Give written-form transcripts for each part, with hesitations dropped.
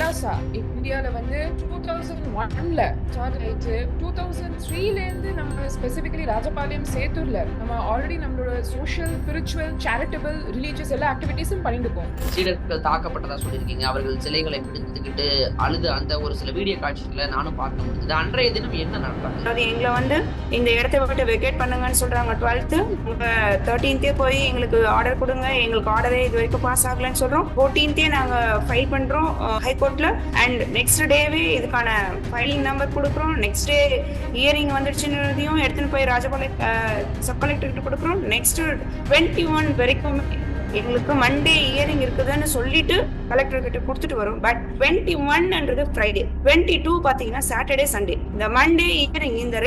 கைலாசா இந்தியால வந்து 2001ல ஸ்டார்ட் ஆயிடுச்சு. 2003ல இருந்து நம்ம ஸ்பெசிபிக்கலி ராஜபாளையம் சேத்தூர்ல நம்ம ஆல்ரெடி நம்மளோட சோஷியல், ஸ்பிரிச்சுவல், சேரிட்டபிள், ரிலீஜியஸ் எல்லா ஆக்டிவிட்டீஸும் பண்ணிட்டு இருக்கோம். சீடர்கள் தாக்கப்பட்டதா சொல்லியிருக்கீங்க. அவர்கள் சிலைகளை பிடித்துக்கிட்டு அழுது அந்த ஒரு சில வீடியோ காட்சிகளை நானும் பார்க்க முடியுது. அன்றைய தினம் என்ன நடந்தாங்க? அதாவது எங்களை வந்து இந்த இடத்த விட்டு வெக்கேட் பண்ணுங்கன்னு சொல்றாங்க 12th. 13th போய் எங்களுக்கு ஆர்டர் கொடுங்க, எங்களுக்கு ஆர்டரே இது வரைக்கும் பாஸ் ஆகலன்னு சொல்றோம். 14th நாங்க ஃபைல் பண்றோம் ஹைகோர்ட்ல. அண்ட் நெக்ஸ்ட் டேவே இதுக்கான ஃபைலிங் நம்பர் கொடுக்குறோம். நெக்ஸ்ட் டே ஹியரிங் வந்துடுச்சுன்றதையும் எடுத்துன்னு போய் ராஜபாளையம் சப் கலெக்டர் கிட்ட கொடுக்குறோம். நெக்ஸ்ட் 21 வரைக்கும் எங்களுக்கு மண்டே ஹியரிங் இருக்குதுன்னு சொல்லிட்டு கலெக்டர் கிட்ட கொடுத்துட்டு வரும். பட் 21ன்றது ஃப்ரைடே, 22 பாத்தீங்கன்னா சாட்டர்டே சண்டே. இந்த மண்டே ஹியரிங் இந்த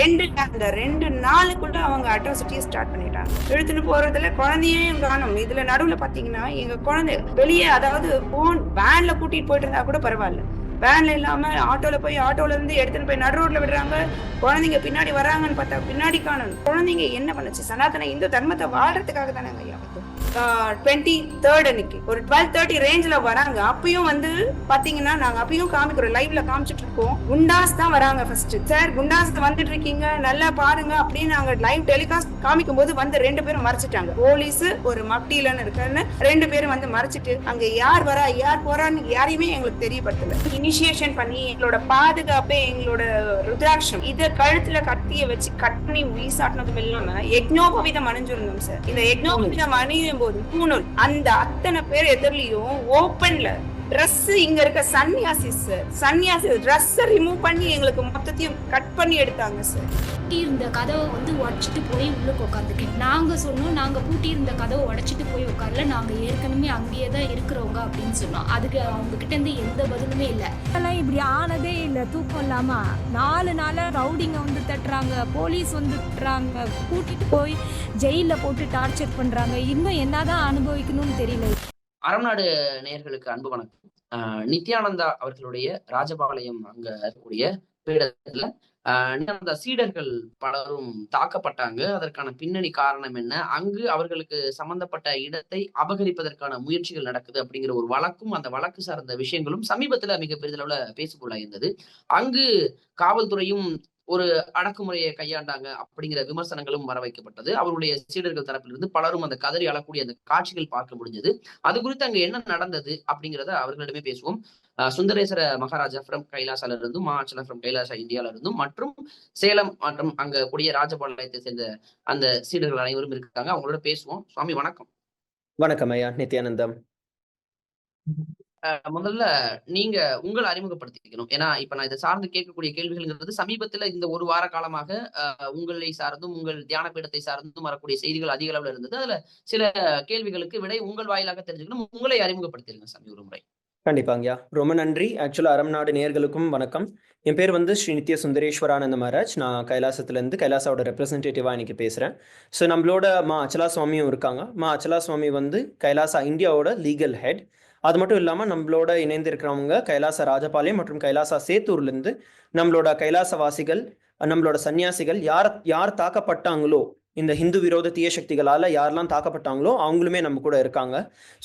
ரெண்டு நாளுக்குள்ள அவங்க அட்ராசிட்டியை ஸ்டார்ட் பண்ணிட்டாங்க. எடுத்துட்டு போறதுல குழந்தையும் காணும். இதுல நடுவுல பாத்தீங்கன்னா எங்க குழந்தை வெளியே, அதாவது போன் வேன்ல கூட்டிட்டு போயிட்டு இருந்தா கூட பரவாயில்ல, வேன்ல இல்லாம ஆட்டோல இருந்து எடுத்துட்டு போய் நடு ரோட்ல விடுறாங்க. குழந்தைங்க பின்னாடி வராங்கன்னு பார்த்தா பின்னாடி காணும். குழந்தைங்க என்ன பண்ணுச்சு? சனாதன இந்து தர்மத்தை வாழ்றதுக்காக தானே ஐயா 23rd அன்னைக்கு ஒரு 12:30 ரேஞ்சில வராங்க. அப்பயும் வந்து பாத்தீங்கன்னா நாங்க அப்பயும் காமிக்கிறோம், லைவ்ல காமிச்சிட்டு இருக்கோம். குண்டாஸ் தான் வராங்க ஃபர்ஸ்ட். சார் குண்டாஸ் வந்துட்டு இருக்கீங்க, நல்லா பாருங்க அப்படின்னு நாங்க லைவ் டெலிகாஸ்ட் காமிக்கும் போது வந்து 2 பேரும் மறைச்சிட்டாங்க. போலீஸ் ஒரு மப்டிலன்னு இருக்கான்னு 2 பேரும் வந்து மறைச்சிட்டு அங்க யார் வரா யார் போறான்னு யாரையுமே எங்களுக்கு தெரியப்படுத்தல. இனிஷியேஷன் பண்ணி எங்களோட பாதுகாப்பே, எங்களோட ருத்ராட்சம் இத கழுத்துல கத்திய வச்சு கட் பண்ணி வீசாட்டினதும் இல்லாம யக்ஞோபவீதம் அணிஞ்சிருந்தோம் சார். இந்த யக்ஞோபவீதம் அணியும் போது அந்த அத்தனை பேர் எதிரிலையும் ஓபன்ல ட்ரெஸ், இங்க இருக்க சன்னியாசி ட்ரெஸ் ரிமூவ் பண்ணி எங்களுக்கு மொத்தத்தையும் கட் பண்ணி எடுத்தாங்க சார். பூட்டி இருந்த கதவை வந்து உடச்சிட்டு போய் உள்ள உட்காந்துக்கேன். நாங்க சொன்னோம், நாங்க பூட்டி இருந்த கதவை உடச்சிட்டு போய் உட்காரல, நாங்க ஏற்கனவே அங்கேயே தான் இருக்கிறவங்க அப்படின்னு சொன்னோம். அதுக்கு அவங்க கிட்ட இருந்து எந்த பதிலுமே இல்லை. அதெல்லாம் இப்படி ஆனதே இல்லை. தூக்கம் இல்லாம 4 நாளா ரவுடிங்க வந்து தட்டுறாங்க, போலீஸ் வந்து தட்டுறாங்க, கூட்டிட்டு போய் ஜெயில போட்டு டார்ச்சர் பண்றாங்க. இன்னும் என்னதான் அனுபவிக்கணும்னு தெரியல. அறம்நாடு நேயர்களுக்கு அன்பு வணக்கம். நித்யானந்தா அவர்களுடைய ராஜபாளையம் அங்க இருக்கக்கூடிய பீடத்துல நித்யானந்தா சீடர்கள் பலரும் தாக்கப்பட்டாங்க. அதற்கான பின்னணி காரணம் என்ன, அங்கு அவர்களுக்கு சம்பந்தப்பட்ட இடத்தை அபகரிப்பதற்கான முயற்சிகள் நடக்குது அப்படிங்கிற ஒரு வழக்கும் அந்த வழக்கு சார்ந்த விஷயங்களும் சமீபத்துல மிக பெரிதளவுல பேசுபொருளா இருந்தது. அங்கு காவல்துறையும் ஒரு அடக்குமுறையை கையாண்டாங்க அப்படிங்கிற விமர்சனங்களும் வர வைக்கப்பட்டது. அவருடைய சீடர்கள் தரப்பிலிருந்து பலரும் அந்த கதறி அழக்கூடிய அந்த காட்சிகள் பார்க்க முடிஞ்சது. அது குறித்து அங்க என்ன நடந்தது அப்படிங்கிறத அவர்களிடமே பேசுவோம். சுந்தரேஸ்வர மகாராஜா ஃப்ரம் கைலாசால இருந்தும், மாச்சலா ஃப்ரம் கைலாசா இந்தியால இருந்தும், மற்றும் சேலம் மற்றும் அங்க கூடிய ராஜபாளையத்தை சேர்ந்த அந்த சீடர்கள் அனைவரும் இருக்காங்க. அவங்களோட பேசுவோம். சுவாமி வணக்கம். வணக்கம் ஐயா, நித்யானந்தம். முதல்ல நீங்க உங்களை அறிமுகப்படுத்திக்கணும். ஏன்னா இப்ப நான் இதை சார்ந்து கேட்கக்கூடிய கேள்விகள்ங்கிறது சமீபத்துல இந்த ஒரு வார காலமாக உங்களை சார்ந்தும் உங்கள் தியான பீடத்தை சார்ந்தும் வரக்கூடிய செய்திகள் அதிக அளவுல இருந்தது. அதுல சில கேள்விகளுக்கு விடை உங்கள் வாயிலாக தெரிஞ்சுக்கணும். உங்களை அறிமுகப்படுத்திருங்க சாமி ஒரு முறை. கண்டிப்பாங்கய்யா, ரொம்ப நன்றி. ஆக்சுவலா அறம்நாடு நேயர்களுக்கும் வணக்கம். என் பேர் வந்து ஸ்ரீ நித்ய சுந்தரேஸ்வரானந்த மகாராஜ். நான் கைலாசத்துலேருந்து கைலாசாவோட ரெப்ரஸன்டேட்டிவாக இன்னைக்கு பேசுகிறேன். ஸோ நம்மளோட மா அச்சலா சுவாமியும் இருக்காங்க. மா அச்சலா சுவாமி வந்து கைலாசா இந்தியாவோட லீகல் ஹெட். அது மட்டும் இல்லாமல் நம்மளோட இணைந்து இருக்கிறவங்க கைலாச ராஜபாளையம் மற்றும் கைலாசா சேத்தூர்லேருந்து நம்மளோட கைலாசவாசிகள், நம்மளோட சன்னியாசிகள் யார் தாக்கப்பட்டாங்களோ, இந்த ஹிந்து விரோத தீய சக்திகளால் யாரெல்லாம் தாக்கப்பட்டாங்களோ அவங்களுமே நம்ம கூட இருக்காங்க.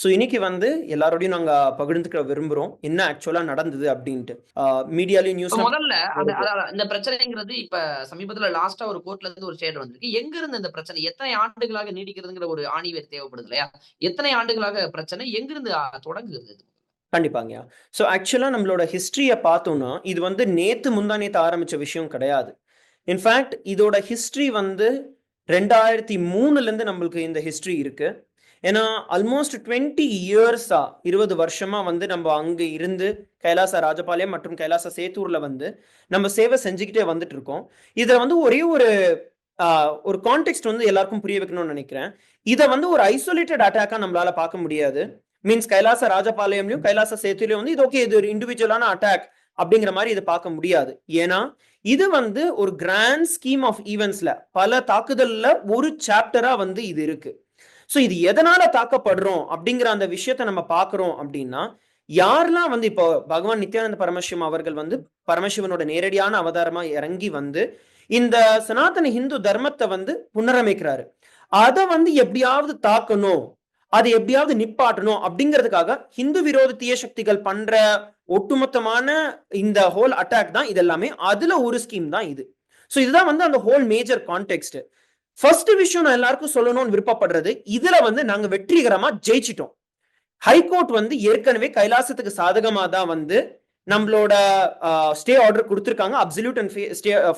ஸோ இன்னைக்கு வந்து எல்லாரோடையும் நாங்கள் பகிர்ந்துக்க விரும்புகிறோம் என்ன ஆக்சுவலாக நடந்தது அப்படின்ட்டு. மீடியாலையும் நியூஸ் முதல்ல இந்த பிரச்சனைங்கிறது இப்ப சமீபத்துல லாஸ்டா ஒரு கோர்ட்ல இருந்து ஒரு ஸ்டேட் வந்திருக்கு. எங்க இருந்து இந்த பிரச்சனை எத்தனை ஆண்டுகளாக நீடிக்கிறதுங்கிற ஒரு ஆணிவேர் தேவைப்படுது இல்லையா? எத்தனை ஆண்டுகளாக பிரச்சனை எங்கிருந்து தொடங்குகிறது? கண்டிப்பாங்க. ஸோ ஆக்சுவலாக நம்மளோட ஹிஸ்ட்ரியை பார்த்தோம்னா இது வந்து முந்தா நேத்து ஆரம்பிச்ச விஷயம் கிடையாது. இன்ஃபேக்ட் இதோட ஹிஸ்ட்ரி வந்து 2003 நம்மளுக்கு இந்த ஹிஸ்ட்ரி இருக்கு. ஏன்னா ஆல்மோஸ்ட் 20 இயர்ஸா 20 வருஷமா வந்து நம்ம அங்க இருந்து கைலாச ராஜபாளையம் மற்றும் கைலாச சேத்தூர்ல வந்து நம்ம சேவை செஞ்சுக்கிட்டே வந்துட்டு இருக்கோம். இதை வந்து ஒரே ஒரு கான்டெக்ஸ்ட் வந்து எல்லாருக்கும் புரிய வைக்கணும்னு நினைக்கிறேன். இதை வந்து ஒரு ஐசோலேட்டட் அட்டாக்கா நம்மளால பார்க்க முடியாது. மீன்ஸ் கைலாச ராஜபாளையம்லயும் கைலாச சேத்தூர்லயும் வந்து இது ஓகே, இது ஒரு இண்டிவிஜுவலான அட்டாக் அப்படிங்கிற மாதிரி இதை பார்க்க முடியாது. ஏன்னா இது வந்து ஒரு கிராண்ட் ஸ்கீம் ஆஃப் ஈவெண்ட்ஸ்ல பல தாக்குதல்ல ஒரு சாப்டரா வந்து இது இருக்கு. ஸோ இது எதனால தாக்கப்படுறோம் அப்படிங்கிற அந்த விஷயத்த நம்ம பார்க்குறோம் அப்படின்னா, யாரெல்லாம் வந்து இப்போ பகவான் நித்யானந்த பரமசிவம் அவர்கள் வந்து பரமசிவனோட நேரடியான அவதாரமா இறங்கி வந்து இந்த சனாதன ஹிந்து தர்மத்தை வந்து புனரமைக்கிறாரு. அதை வந்து எப்படியாவது தாக்கணும் அதை எப்படியாவது நிப்பாட்டணும் அப்படிங்கிறதுக்காக ஹிந்து விரோத தீய சக்திகள் பண்ற ஒட்டுமொத்தமான இந்த ஹோல் அட்டாக் தான் இது எல்லாமே. அதுல ஒரு ஸ்கீம் தான் இது. ஸோ இதுதான் வந்து அந்த ஹோல் மேஜர் கான்டெக்ட். ஃபர்ஸ்ட் விஷயம் நான் எல்லாருக்கும் சொல்லணும்னு விருப்பப்படுறது, இதுல வந்து நாங்க வெற்றிகரமா ஜெயிச்சிட்டோம். ஹைகோர்ட் வந்து ஏற்கனவே கைலாசத்துக்கு சாதகமா தான் வந்து நம்மளோட ஸ்டே ஆர்டர் கொடுத்துருக்காங்க, absolute and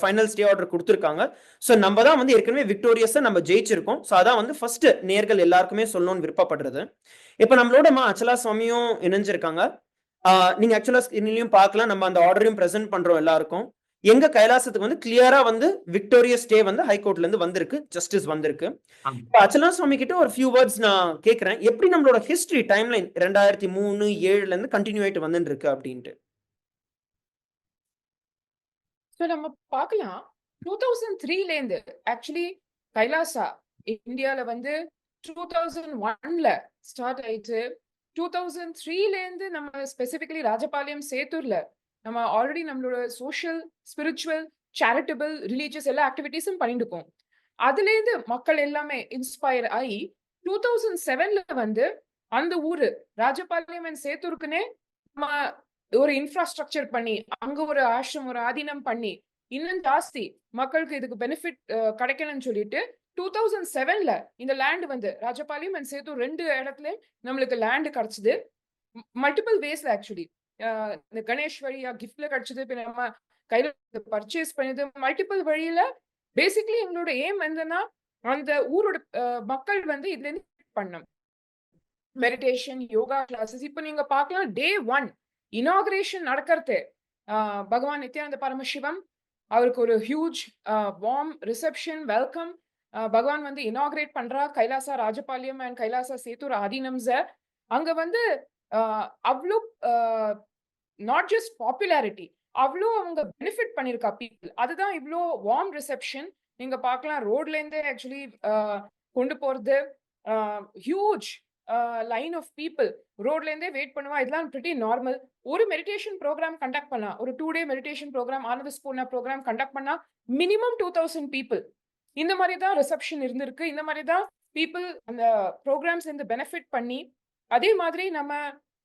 final stay order கொடுத்துருக்காங்க. ஸோ நம்ம தான் வந்து ஏற்கனவே விக்டோரியஸா நம்ம ஜெயிச்சிருக்கோம். ஸோ அதான் வந்து ஃபர்ஸ்ட் நேர்கள் எல்லாருக்குமே சொல்லணும்னு விருப்பப்படுறது. இப்போ நம்மளோட அச்சலா சுவாமியும் இணைஞ்சிருக்காங்க. நீங்க ஆக்சுவலா ஸ்கிரீன்லயும் பார்க்கலாம், நம்ம அந்த ஆர்டரையும் பிரசென்ட் பண்றோம் எல்லாருக்கும். எங்க கைலாசத்துக்கு வந்து கிளியரா வந்து விக்டோரியஸ் ஸ்டே வந்து ஹைகோர்ட்ல இருந்து வந்திருக்கு, ஜஸ்டிஸ் வந்திருக்கு. இப்போ அச்சலா சுவாமி கிட்ட ஒரு ஃபியூ வேர்ட்ஸ் நான் கேட்கிறேன், எப்படி நம்மளோட ஹிஸ்டரி டைம்லைன் 2003-7ல இருந்து கண்டினியூ ஆயிட்டு வந்துட்டு இருக்கு அப்படின்ட்டு. ஸோ நம்ம பார்க்கலாம் 2003ல இருந்து ஆக்சுவலி கைலாசா இந்தியால வந்து 2001ல ஸ்டார்ட் ஆயிட்டு 2003ல இருந்து நம்ம ஸ்பெசிபிக்கலி ராஜபாளையம் சேத்தூர்ல நம்ம ஆல்ரெடி நம்மளோட சோஷியல் ஸ்பிரிச்சுவல் சேரிட்டபிள் ரிலீஜியஸ் எல்லா ஆக்டிவிட்டிஸும் பண்ணிட்டு இருக்கோம். அதுல இருந்து மக்கள் எல்லாமே இன்ஸ்பயர் ஆகி 2007ல வந்து அந்த ஊரு ராஜபாளையம் அண்ட் சேத்தூருக்குன்னே நம்ம ஒரு இன்ஃப்ராஸ்ட்ரக்சர் பண்ணி அங்க ஒரு ஆசிரம் ஒரு ஆதீனம் பண்ணி இன்னும் ஜாஸ்தி மக்களுக்கு இதுக்கு பெனிஃபிட் கிடைக்கணும்னு சொல்லிட்டு 2007ல இந்த லேண்ட் வந்து ராஜபாளையம் அண்ட் சேத்தூர் 2 இடத்துல நம்மளுக்கு லேண்ட் கிடைச்சது. மல்டிபிள் வேஸ்ல ஆக்சுவலி இந்த கணேஷ் வழியா கிஃப்ட்ல கிடைச்சது, நம்ம கையில பர்ச்சேஸ் பண்ணது, மல்டிபிள் வழியில. பேசிக்கலி எங்களோட எய்ம் என்னன்னா அந்த ஊரோட மக்கள் வந்து இதுல இருந்து பண்ணணும் மெடிடேஷன் யோகா கிளாஸஸ். இப்ப நீங்க பார்க்கலாம் டே 1 இனாகிரேஷன் நடக்கிறது பகவான் நித்யானந்த பரமசிவம் அவருக்கு ஒரு ஹியூஜ் வார்ம் ரிசப்ஷன் வெல்கம். பகவான் வந்து இனாகிரேட் பண்றா கைலாசா ராஜபாளையம் அண்ட் கைலாசா சேத்தூர் ஆதீனம்ஸ. அங்க வந்து அவ்வளோ நாட் ஜஸ்ட் பாப்புலாரிட்டி, அவ்வளோ அவங்க பெனிஃபிட் பண்ணிருக்கா பீப்புள். அதுதான் இவ்வளோ வார்ம் ரிசப்ஷன் நீங்க பார்க்கலாம். ரோட்ல இருந்தே ஆக்சுவலி கொண்டு போறது ஹியூஜ் லைன் ஆஃப் பீப்புள் ரோட்ல இருந்தே வெயிட் பண்ணுவா. இதெல்லாம் பிரிட்டி நார்மல். ஒரு மெடிடேஷன் ப்ரோக்ராம் கண்டக்ட் பண்ணா, ஒரு 2 டே மெடிடேஷன் ப்ரோக்ராம் ஆனந்த ஸ்பூர்ணா ப்ரோக்ராம் கண்டக்ட் பண்ணா மினிமம் 2000 பீப்புள். இந்த மாதிரி தான் ரிசப்ஷன் இருந்திருக்கு. இந்த மாதிரி தான் பீப்புள் அந்த ப்ரோக்ராம்ஸ் இருந்து பெனிஃபிட் பண்ணி. அதே மாதிரி நம்ம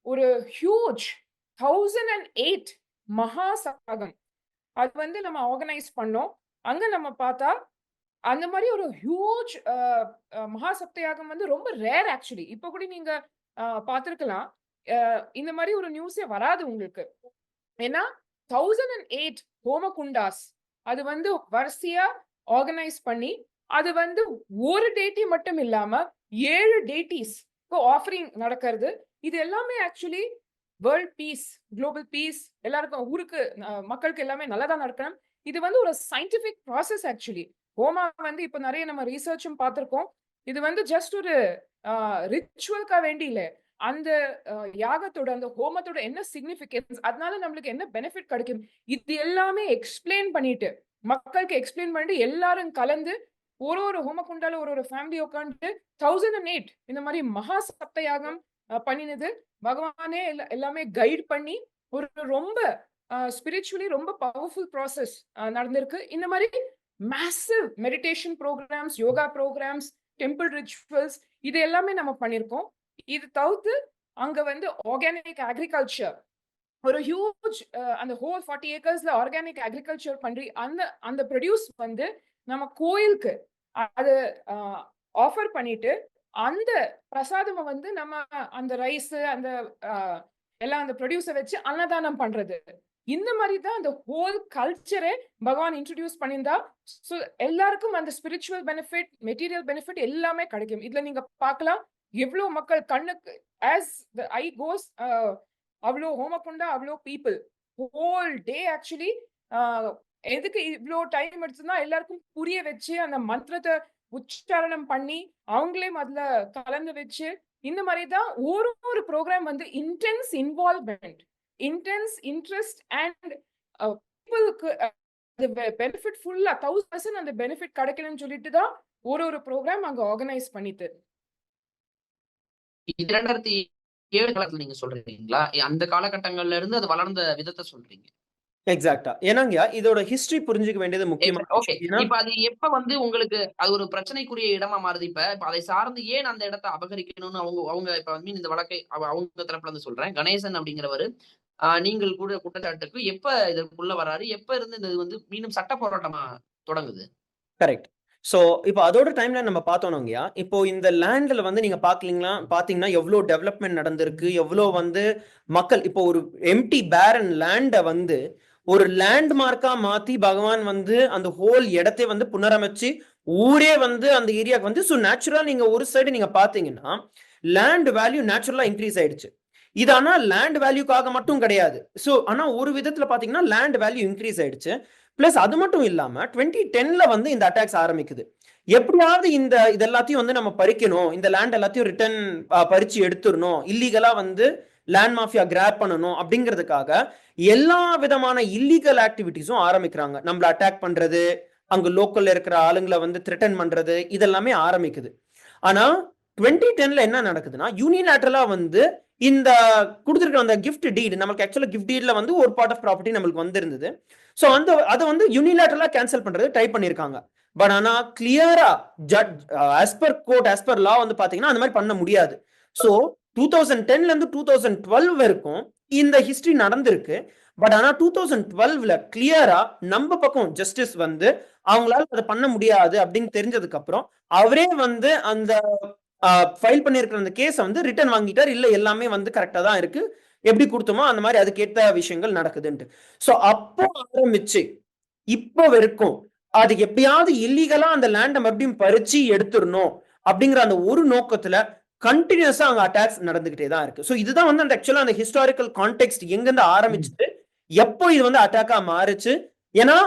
ஒரு ஹியூஜ் 1008 மகா சப்தாகம் அது வந்து நம்ம ஆர்கனைஸ் பண்ணோம். அங்க நம்ம பார்த்தா அந்த மாதிரி ஒரு ஹியூஜ் மகா சப்தயாகம் வந்து ரொம்ப ரேர் ஆக்சுவலி. இப்ப கூட நீங்க பார்த்திருக்கலாம், இந்த மாதிரி ஒரு நியூஸே வராது உங்களுக்கு. ஏன்னா 1008 ஹோமகுண்டாஸ் அது வந்து வரிசையா ஆர்கனைஸ் பண்ணி அது வந்து ஒரு டேட்டி மட்டும் இல்லாம 7 டேட்டிஸ் ஆஃபரிங் நடக்கிறது. இது எல்லாமே actually world peace, global peace, எல்லாருக்கும் ஊருக்கு மக்களுக்கு எல்லாமே நல்லதா நடக்கணும். இது வந்து ஒரு சயின்டிபிக் ப்ராசஸ் ஆக்சுவலி. ஹோமா வந்து இப்ப நிறைய நம்ம ரிசர்ச்சும் பார்த்திருக்கோம். இது வந்து ஜஸ்ட் ஒரு ரிச்சுவல்கா வேண்டி இல்ல, அந்த யாகத்தோட அந்த ஹோமத்தோட என்ன சிக்னிபிகன்ஸ், அதனால நம்மளுக்கு என்ன பெனிஃபிட் கிடைக்கும், இது எல்லாமே எக்ஸ்பிளைன் பண்ணிட்டு மக்களுக்கு எக்ஸ்பிளைன் பண்ணிட்டு எல்லாரும் கலந்து ஒரு ஹோமகுண்டால ஒரு ஃபேமிலி உட்காந்து 1008 இந்த மாதிரி மகா சப்தயாகம் பண்ணினது. பகவானே எல்லாமே கைட் பண்ணி ஒரு ரொம்ப ஸ்பிரிச்சுவலி ரொம்ப பவர்ஃபுல் ப்ராசஸ் நடந்திருக்கு. இந்த மாதிரி massive meditation programs, yoga programs, temple rituals இது எல்லாமே நம்ம பண்ணியிருக்கோம். இது தவிர்த்து அங்க வந்து ஆர்கானிக் அக்ரிகல்ச்சர் ஒரு ஹியூஜ் அந்த ஹோல் 40 ஏக்கர்ஸ்ல ஆர்கானிக் அக்ரிகல்ச்சர் பண்ணி அந்த ப்ரொடியூஸ் வந்து நம்ம கோயிலுக்கு அது ஆஃபர் பண்ணிட்டு அந்த பிரசாதம் வந்து நம்ம அந்த ரைஸ் அந்த எல்லாம் அந்த ப்ரொடியூஸை வச்சு அன்னதானம் பண்றது. இந்த மாதிரி தான் அந்த ஹோல் கல்ச்சரே பகவான் இன்ட்ரடியூஸ் பண்ணியிருந்தா. ஸோ எல்லாருக்கும் அந்த ஸ்பிரிச்சுவல் பெனிஃபிட், மெட்டீரியல் பெனிஃபிட் எல்லாமே கிடைக்கும். இதுல நீங்க பார்க்கலாம் எவ்வளோ மக்கள் கண்ணுக்கு ஆஸ் த ஐ கோஸ் அவ்வளோ ஹோமகுண்டா அவ்வளோ பீப்புள் ஹோல் டே ஆக்சுவலி. எதுக்கு இவ்வளோ டைம் எடுத்துன்னா எல்லாருக்கும் புரிய வச்சு அந்த மந்திரத்தை உச்சாரணம் பண்ணி அவங்களே அதுல கலந்து வச்சு இந்த மாதிரி தான் ஒரு ப்ரோக்ராம் வந்து intense involvement, intense interest and பீப்புளுக்கு பெனிஃபிட் ஃபுல்லா 1000% அந்த பெனிஃபிட் கிடைக்கணும்னு சொல்லிட்டு தான் ஒரு ப்ரோக்ராம் அங்க ஆர்கனைஸ் பண்ணிட்டு. 2007 காலத்துல நீங்க சொல்றீங்களா? அந்த காலகட்டங்கள்ல இருந்து அது வளர்ந்த விதத்தை சொல்றீங்க? எக்ஸாக்டா. ஏன்னாங்கயா இதோட ஹிஸ்டரி புரிஞ்சுக்க வேண்டியது முக்கியமான ஓகே. விஷயம். ஏன்னா இப்ப அது எப்ப வந்து உங்களுக்கு அது ஒரு பிரச்சனைக்குரிய இடமா மாறுது? இப்ப அதை சார்ந்து ஏன் அந்த இடத்த அபகரிக்கணும்னு அவங்க அவங்க இப்ப மீன் இந்த வழக்கை அவங்க தரப்புல இருந்து சொல்றேன். கணேசன் அப்படிங்கிறவரு நீங்கள் கூட குற்றச்சாட்டுக்கு எப்ப இதற்குள்ள வராரு? எப்ப இருந்து இது வந்து மீண்டும் சட்ட போராட்டமா தொடங்குது? கரெக்ட். ஸோ இப்போ அதோட டைம்ல நம்ம பார்த்தோம்னாங்கயா, இப்போ இந்த லேண்ட்ல வந்து நீங்க பாத்தீங்கன்னா எவ்வளோ டெவலப்மெண்ட் நடந்திருக்கு, எவ்வளோ வந்து மக்கள் இப்போ ஒரு எம்டி பேரன் லேண்டை வந்து ஒரு லேண்ட்மார்க்கா மாத்தி பகவான் வந்து அந்த ஹோல் இடத்தை வந்து புனரமைச்சு ஊரே வந்து அந்த ஏரியாவுக்கு வந்து ஸோ நேச்சுரலா நீங்க ஒரு சைடு நீங்க பாத்தீங்கன்னா லேண்ட் வேல்யூ நேச்சுரலா இன்க்ரீஸ் ஆயிடுச்சு. இது ஆனா லேண்ட் வேல்யூக்காக மட்டும் கிடையாது. ஸோ ஆனா ஒரு விதத்துல பாத்தீங்கன்னா லேண்ட் வேல்யூ இன்க்ரீஸ் ஆயிடுச்சு. பிளஸ் அது மட்டும் இல்லாம 2010ல வந்து இந்த அட்டாக்ஸ் ஆரம்பிக்குது. எப்படியாவது இந்த இது எல்லாத்தையும் வந்து நம்ம பறிக்கணும், இந்த லேண்ட் எல்லாத்தையும் ரிட்டர்ன் பறிச்சு எடுத்துடணும், இல்லீகலா வந்து லேண்ட் மாஃபியா கிராப் பண்ணணும் அப்படிங்கிறதுக்காக எல்லா விதமான இல்லீகல் ஆக்டிவிட்டிஸும் ஆரம்பிக்கிறாங்க. நம்மள அட்டாக் பண்றது, அங்க லோக்கல்ல இருக்கிற ஆளுங்களை வந்து த்ரெட்டன் பண்றது, இதெல்லாமே ஆரம்பிக்குது. ஆனா 2010ல என்ன நடக்குதுன்னா யூனிலேட்டரலா வந்து இந்த கொடுத்துருக்க அந்த கிஃப்ட் டீட், நமக்கு ஆக்சுவலா கிஃப்ட் டீட்ல வந்து ஒரு பார்ட் ஆஃப் ப்ராப்பர்ட்டி நம்மளுக்கு வந்திருந்தது. ஸோ அந்த அதை வந்து யூனிலேட்டரலா கேன்சல் பண்றது ட்ரை பண்ணியிருக்காங்க. பட் ஆனா கிளியரா Z as per court as per லா வந்து பாத்தீங்கன்னா அந்த மாதிரி பண்ண முடியாது. ஸோ 2010ல இருந்து 2012 வரைக்கும் இந்த ஹிஸ்டரி நடந்திருக்கு. பட் ஆனா 2012ல கிளியரா நம்ம பக்கம் ஜஸ்டிஸ் வந்து அவங்களால அதை பண்ண முடியாது அப்படின்னு தெரிஞ்சதுக்கு அப்புறம் அவரே வந்து அந்த ஃபைல் பண்ணியிருக்கிற அந்த கேஸை வந்து ரிட்டர்ன் வாங்கிட்டார். இல்ல எல்லாமே வந்து கரெக்டா தான் இருக்கு, எப்படி கொடுத்தோமோ அந்த மாதிரி அதுக்கேற்ற விஷயங்கள் நடக்குதுன்ட்டு. ஸோ அப்போ ஆரம்பிச்சு இப்போ வரைக்கும் அது எப்படியாவது இல்லீகலா அந்த லேண்டை மறுபடியும் பறிச்சு எடுத்துடணும் அப்படிங்கிற அந்த ஒரு நோக்கத்துல கண்டினியூஸா அங்க அட்டாக்ஸ் நடந்துகிட்டே தான் இருக்கு. ஸோ இதுதான் வந்து அந்த ஆக்சுவலா அந்த ஹிஸ்டாரிக்கல் கான்டெக்ட் எங்கிருந்து ஆரம்பிச்சுட்டு எப்போ இது வந்து அட்டாக்கா மாறுச்சு. ஏன்னா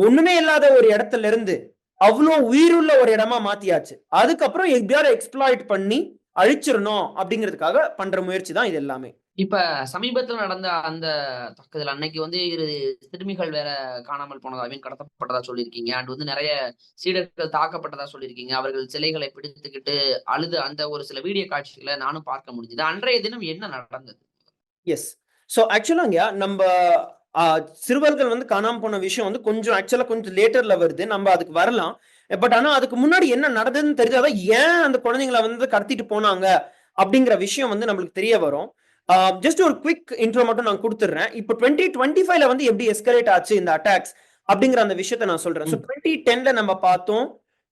ஒண்ணுமே இல்லாத ஒரு இடத்துல இருந்து அவ்வளோ உயிருள்ள ஒரு இடமா மாத்தியாச்சு. அதுக்கப்புறம் எப்படியாவது எக்ஸ்ப்ளாய்ட் பண்ணி அழிச்சிடணும் அப்படிங்கிறதுக்காக பண்ற முயற்சி தான் இது எல்லாமே. இப்ப சமீபத்துல நடந்த அந்த தாக்குதல் அன்னைக்கு வந்து இரு சிறுமிகள் வேற காணாமல் போனதா கடத்தப்பட்டதா சொல்லியிருக்கீங்க. அண்ட் வந்து நிறைய சீடர்கள் தாக்கப்பட்டதா சொல்லியிருக்கீங்க. அவர்கள் சிலைகளை பிடித்துக்கிட்டு அழுது அந்த ஒரு சில வீடியோ காட்சிகளை நானும் பார்க்க முடிஞ்சது. அன்றைய தினம் என்ன நடந்தது? எஸ். ஸோ ஆக்சுவலாங்க நம்ம சிறுவர்கள் வந்து காணாம போன விஷயம் வந்து கொஞ்சம் ஆக்சுவலா கொஞ்சம் லேட்டர்ல வருது, நம்ம அதுக்கு வரலாம். பட் ஆனா அதுக்கு முன்னாடி என்ன நடந்ததுன்னு தெரிஞ்சாதான் ஏன் அந்த குழந்தைங்களை வந்து கடத்திட்டு போனாங்க அப்படிங்கிற விஷயம் வந்து நம்மளுக்கு தெரிய வரும். ஜஸ்ட் ஒரு குவிக் இன்ட்ரோ மட்டும் நான் கொடுத்துட்றேன். இப்போ 2025ல வந்து எப்படி எஸ்கலேட் ஆச்சு இந்த அட்டாக்ஸ் அப்படிங்கிற அந்த விஷயத்த நான் சொல்றேன். ஸோ 2010ல நம்ம பார்த்தோம்,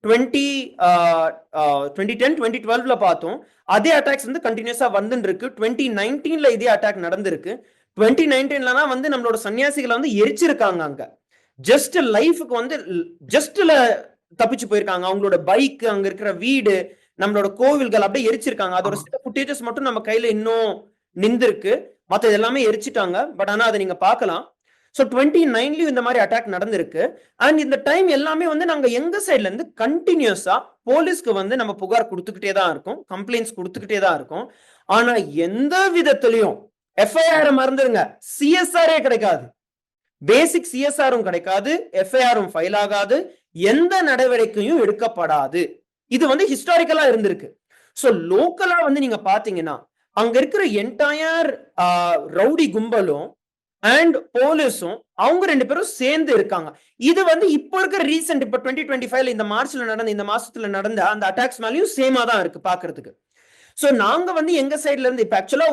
2010 2012ல பார்த்தோம். அதே அட்டாக்ஸ் வந்து கண்டினியூஸா வந்துட்டு இருக்கு. 2019ல இதே அட்டாக் நடந்திருக்கு. 2019ல வந்து நம்மளோட சன்னியாசிகளை வந்து எரிச்சிருக்காங்க. அங்க ஜஸ்ட் லைஃபுக்கு வந்து ஜஸ்ட்ல தப்பிச்சு போயிருக்காங்க. அவங்களோட பைக், அங்க இருக்கிற வீடு, நம்மளோட கோவில்கள் அப்படியே எரிச்சிருக்காங்க. அதோட சில ஃபுட்டேஜஸ் மட்டும் நம்ம கையில இன்னும் நின்றுருக்கு, மற்றது எல்லாமே எரிச்சிட்டாங்க. பட் ஆனா அதை நீங்க பார்க்கலாம். ஸோ 2019லயும் இந்த மாதிரி அட்டாக் நடந்திருக்கு. அண்ட் இந்த டைம் எல்லாமே வந்து நாங்க எங்க சைட்ல இருந்து கண்டினியூஸா போலீஸ்க்கு வந்து நம்ம புகார் கொடுத்துக்கிட்டே தான் இருக்கோம், கம்ப்ளைண்ட்ஸ் கொடுத்துக்கிட்டே தான் இருக்கோம். ஆனா எந்த விதத்திலையும் எஃப்ஐஆர் மறந்துருங்க, சிஎஸ்ஆரே கிடைக்காது, பேசிக் சிஎஸ்ஆரும் கிடைக்காது, எஃப்ஐஆரும் ஃபைல் ஆகாது, எந்த நடவடிக்கையும் எடுக்கப்படாது. இது வந்து ஹிஸ்டாரிக்கலா இருந்திருக்கு. ஸோ லோக்கலா வந்து நீங்க பாத்தீங்கன்னா அங்க இருக்கிற என்டையர் ரவுடி கும்பலும் அண்ட் போலீஸும் அவங்க ரெண்டு பேரும் சேர்ந்து இருக்காங்க. இது வந்து இப்போ இருக்கிற ரீசெண்ட் இப்போ 2025 இந்த மார்ச்ல நடந்த, இந்த மாசத்துல நடந்த அந்த அட்டாக்ஸ் மேலேயும் சேமா தான் இருக்கு பாக்குறதுக்கு. சோ நாங்க வந்து எங்க சைட்ல இருந்து இப்ப ஆக்சுவலா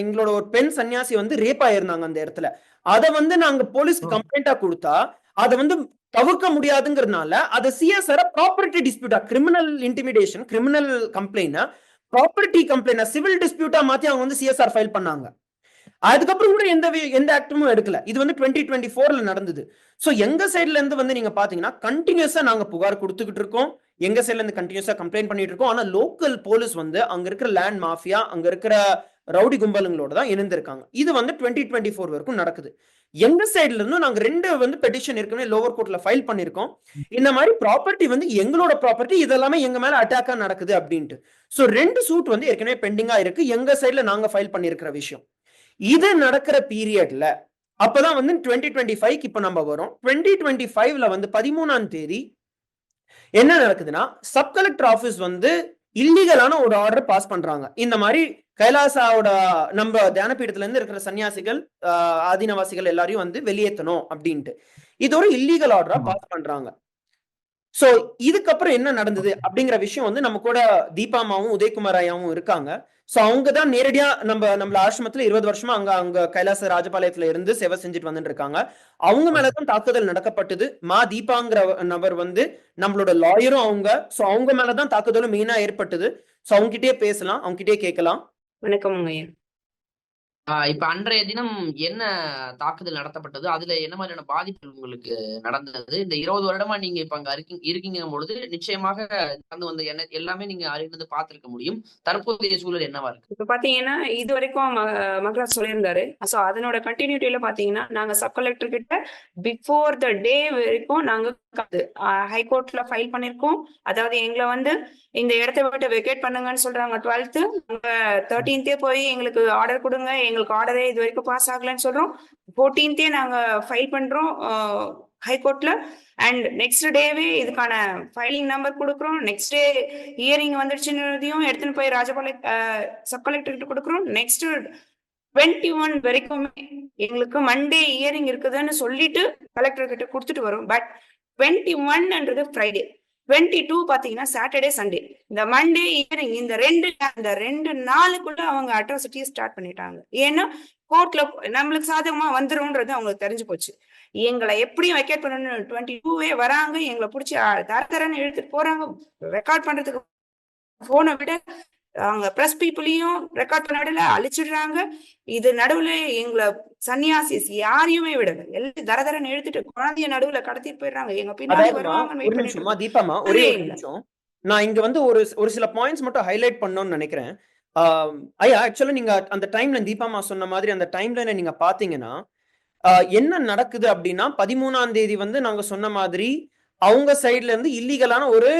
எங்களோட ஒரு பெண் சன்னியாசி வந்து ரேப் ஆயிருந்தாங்க அந்த இடத்துல. அதை வந்து நாங்க போலீஸ்க்கு கம்ப்ளைண்டா கொடுத்தா அதை வந்து தவிர்க்க முடியாதுங்கிறதுனால அதை சிஎஸ்ஆர் ப்ராப்பர்ட்டி டிஸ்பியூட்டா, criminal intimidation, criminal complaint property complaint civil டிஸ்பியூட்டா மாத்தி அவங்க வந்து சிஎஸ்ஆர் ஃபைல் பண்ணாங்க. அதுக்கப்புறம் கூட எந்த ஆக்டும் எடுக்கல. இது வந்து 2024ல நடந்தது. சோ எங்க சைட்ல இருந்து வந்து நீங்க பாத்தீங்கன்னா கண்டினியூஸா நாங்க புகார் கொடுத்துக்கிட்டு இருக்கோம், எங்க சைட்ல இருந்து கண்டினியூஸா கம்ப்ளைண்ட் பண்ணிட்டு இருக்கோம். ஆனா லோக்கல் போலீஸ் வந்து அங்க இருக்கிற லேண்ட் மாஃபியா, அங்க இருக்கிற ரவுடி கும்பலுங்களோட தான் இணைந்திருக்காங்க. இது வந்து 2024 வரைக்கும் நடக்குது. எங்க சைட்ல இருந்தும் நாங்க 2 வந்து பெட்டிஷன் ஏற்கனவே லோவர் கோர்ட்ல ஃபைல் பண்ணிருக்கோம். இந்த மாதிரி ப்ராப்பர்ட்டி வந்து எங்களோட ப்ராப்பர்ட்டி, இதெல்லாமே எங்க மேல அட்டாக்கா நடக்குது அப்படின்ட்டு. சோ 2 சூட் வந்து ஏற்கனவே பெண்டிங்கா இருக்கு, எங்க சைட்ல நாங்க ஃபைல் பண்ணிருக்கிற விஷயம். இது நடக்கிற பீரியட்ல அப்பதான் வந்து 2025க்கு இப்ப நம்ம வரோம். 2025ல வந்து 13ஆம் தேதி என்ன நடக்குதுன்னா, சப் கலெக்டர் ஆபீஸ் வந்து இல்லீகலான ஒரு ஆர்டர் பாஸ் பண்றாங்க. இந்த மாதிரி கைலாசாவோட நம்ம தியானபீடத்துல இருந்து இருக்கிற சன்னியாசிகள் ஆதீனவாசிகள் எல்லாரையும் வந்து வெளியேற்றணும் அப்படின்ட்டு இது ஒரு இல்லீகல் ஆர்டரா பாஸ் பண்றாங்க. சோ இதுக்கப்புறம் என்ன நடந்தது அப்படிங்கிற விஷயம் வந்து நம்ம கூட தீபாமாவும் உதயகுமார் ஐயாவும் இருக்காங்க. சோ அவங்கதான் நேரடியா நம்மள ஆசிரமத்துல 20 வருஷமா அங்க கைலாச ராஜபாளையத்துல இருந்து சேவை செஞ்சுட்டு வந்துட்டு இருக்காங்க. அவங்க மேலதான் தாக்குதல் நடக்கப்பட்டது. தீபாங்கிற நபர் வந்து நம்மளோட லாயரும் அவங்க. சோ அவங்க மேலதான் தாக்குதலும் மெயினா ஏற்பட்டது. சோ அவங்க கிட்டே பேசலாம், அவங்க கிட்டே கேட்கலாம். வணக்கம் ஐயா. இப்ப அன்றைய தினம் என்ன தாக்குதல் நடத்தப்பட்டது, அதுல என்ன மாதிரியான பாதிப்புகள் உங்களுக்கு நடந்தது? இந்த 20 வருடமா நீங்க இப்ப அங்க இருக்கீங்க பொழுது நிச்சயமாக நடந்து வந்த எல்லாமே நீங்க அறிந்து பார்த்திருக்க முடியும். தற்போதைய சூழல் என்னவா இருக்கு? இப்ப பாத்தீங்கன்னா இது வரைக்கும் மகராஜ் சொல்லியிருந்தாரு. சோ அதனோட கண்டினியூட்டில பாத்தீங்கன்னா நாங்க சப் கலெக்டர் கிட்ட பிஃபோர் த டே வரைக்கும் நாங்க ஹைகோர்ட்ல ஃபைல் பண்ணிருக்கோம். அதாவது எங்களை வந்து இந்த இடத்த விட்டு வெக்கேட் பண்ணுங்கன்னு சொல்றாங்க 12th. 13th போய் எங்களுக்கு ஆர்டர் கொடுங்க, எங்களுக்கு ஆர்டரே இது வரைக்கும் பாஸ் ஆகலன்னு சொல்றோம். 14th நாங்க ஃபைல் பண்றோம் ஹைகோர்ட்ல. அண்ட் நெக்ஸ்ட் டேவே இதுக்கான ஃபைலிங் நம்பர் கொடுக்குறோம். நெக்ஸ்ட் டே ஹியரிங் வந்துடுச்சுன்றதையும் எடுத்துன்னு போய் ராஜபாளையம் சப் கலெக்டர் கிட்ட கொடுக்குறோம். நெக்ஸ்ட் 21 வரைக்குமே எங்களுக்கு மண்டே ஹியரிங் இருக்குதுன்னு சொல்லிட்டு கலெக்டர் கிட்ட கொடுத்துட்டு வரும். பட் 21ன்றது ஃப்ரைடே, 22 பாத்தீங்கன்னா சாட்டர்டே சண்டே. இந்த மண்டே ஹியரிங் இந்த ரெண்டு நாளுக்குள்ள அவங்க அட்ராசிட்டியை ஸ்டார்ட் பண்ணிட்டாங்க. ஏன்னா கோர்ட்ல நம்மளுக்கு சாதகமா வந்துரும்ன்றது அவங்களுக்கு தெரிஞ்சு போச்சு. எங்களை எப்படியும் வெக்கேட் பண்ணணும் 22 வராங்க, எங்களை பிடிச்சி தரன்னு இழுத்துட்டு போறாங்க. ரெக்கார்ட் பண்றதுக்கு போனை விட அவங்க பிரஸ் பீப்புளையும் ரெக்கார்ட் பண்ண விடல, அழிச்சிடுறாங்க. இது நடுவுல எங்களை சன்னியாசிஸ் யாரையுமே விடல, எல்லாம் தரன்னு இழுத்துட்டு குழந்தைய நடுவுல கடத்திட்டு போயிடுறாங்க. எங்க பின்னாடி வருவாங்க. தீபாமா ஒரே ஒரு நிமிஷம், நான் இங்க வந்து ஒரு சில பாயிண்ட்ஸ் மட்டும் ஹைலைட் பண்ணணும்னு நினைக்கிறேன். ஐயா ஆக்சுவலா நீங்க அந்த டைம்ல தீபாமா சொன்ன மாதிரி அந்த டைம்ல நீங்க பாத்தீங்கன்னா என்ன நடக்குது அப்படின்னா 13ஆம் தேதி வந்து நாங்க சொன்ன மாதிரி அவங்க சைட்ல இருந்து இல்லீகலான ஒரு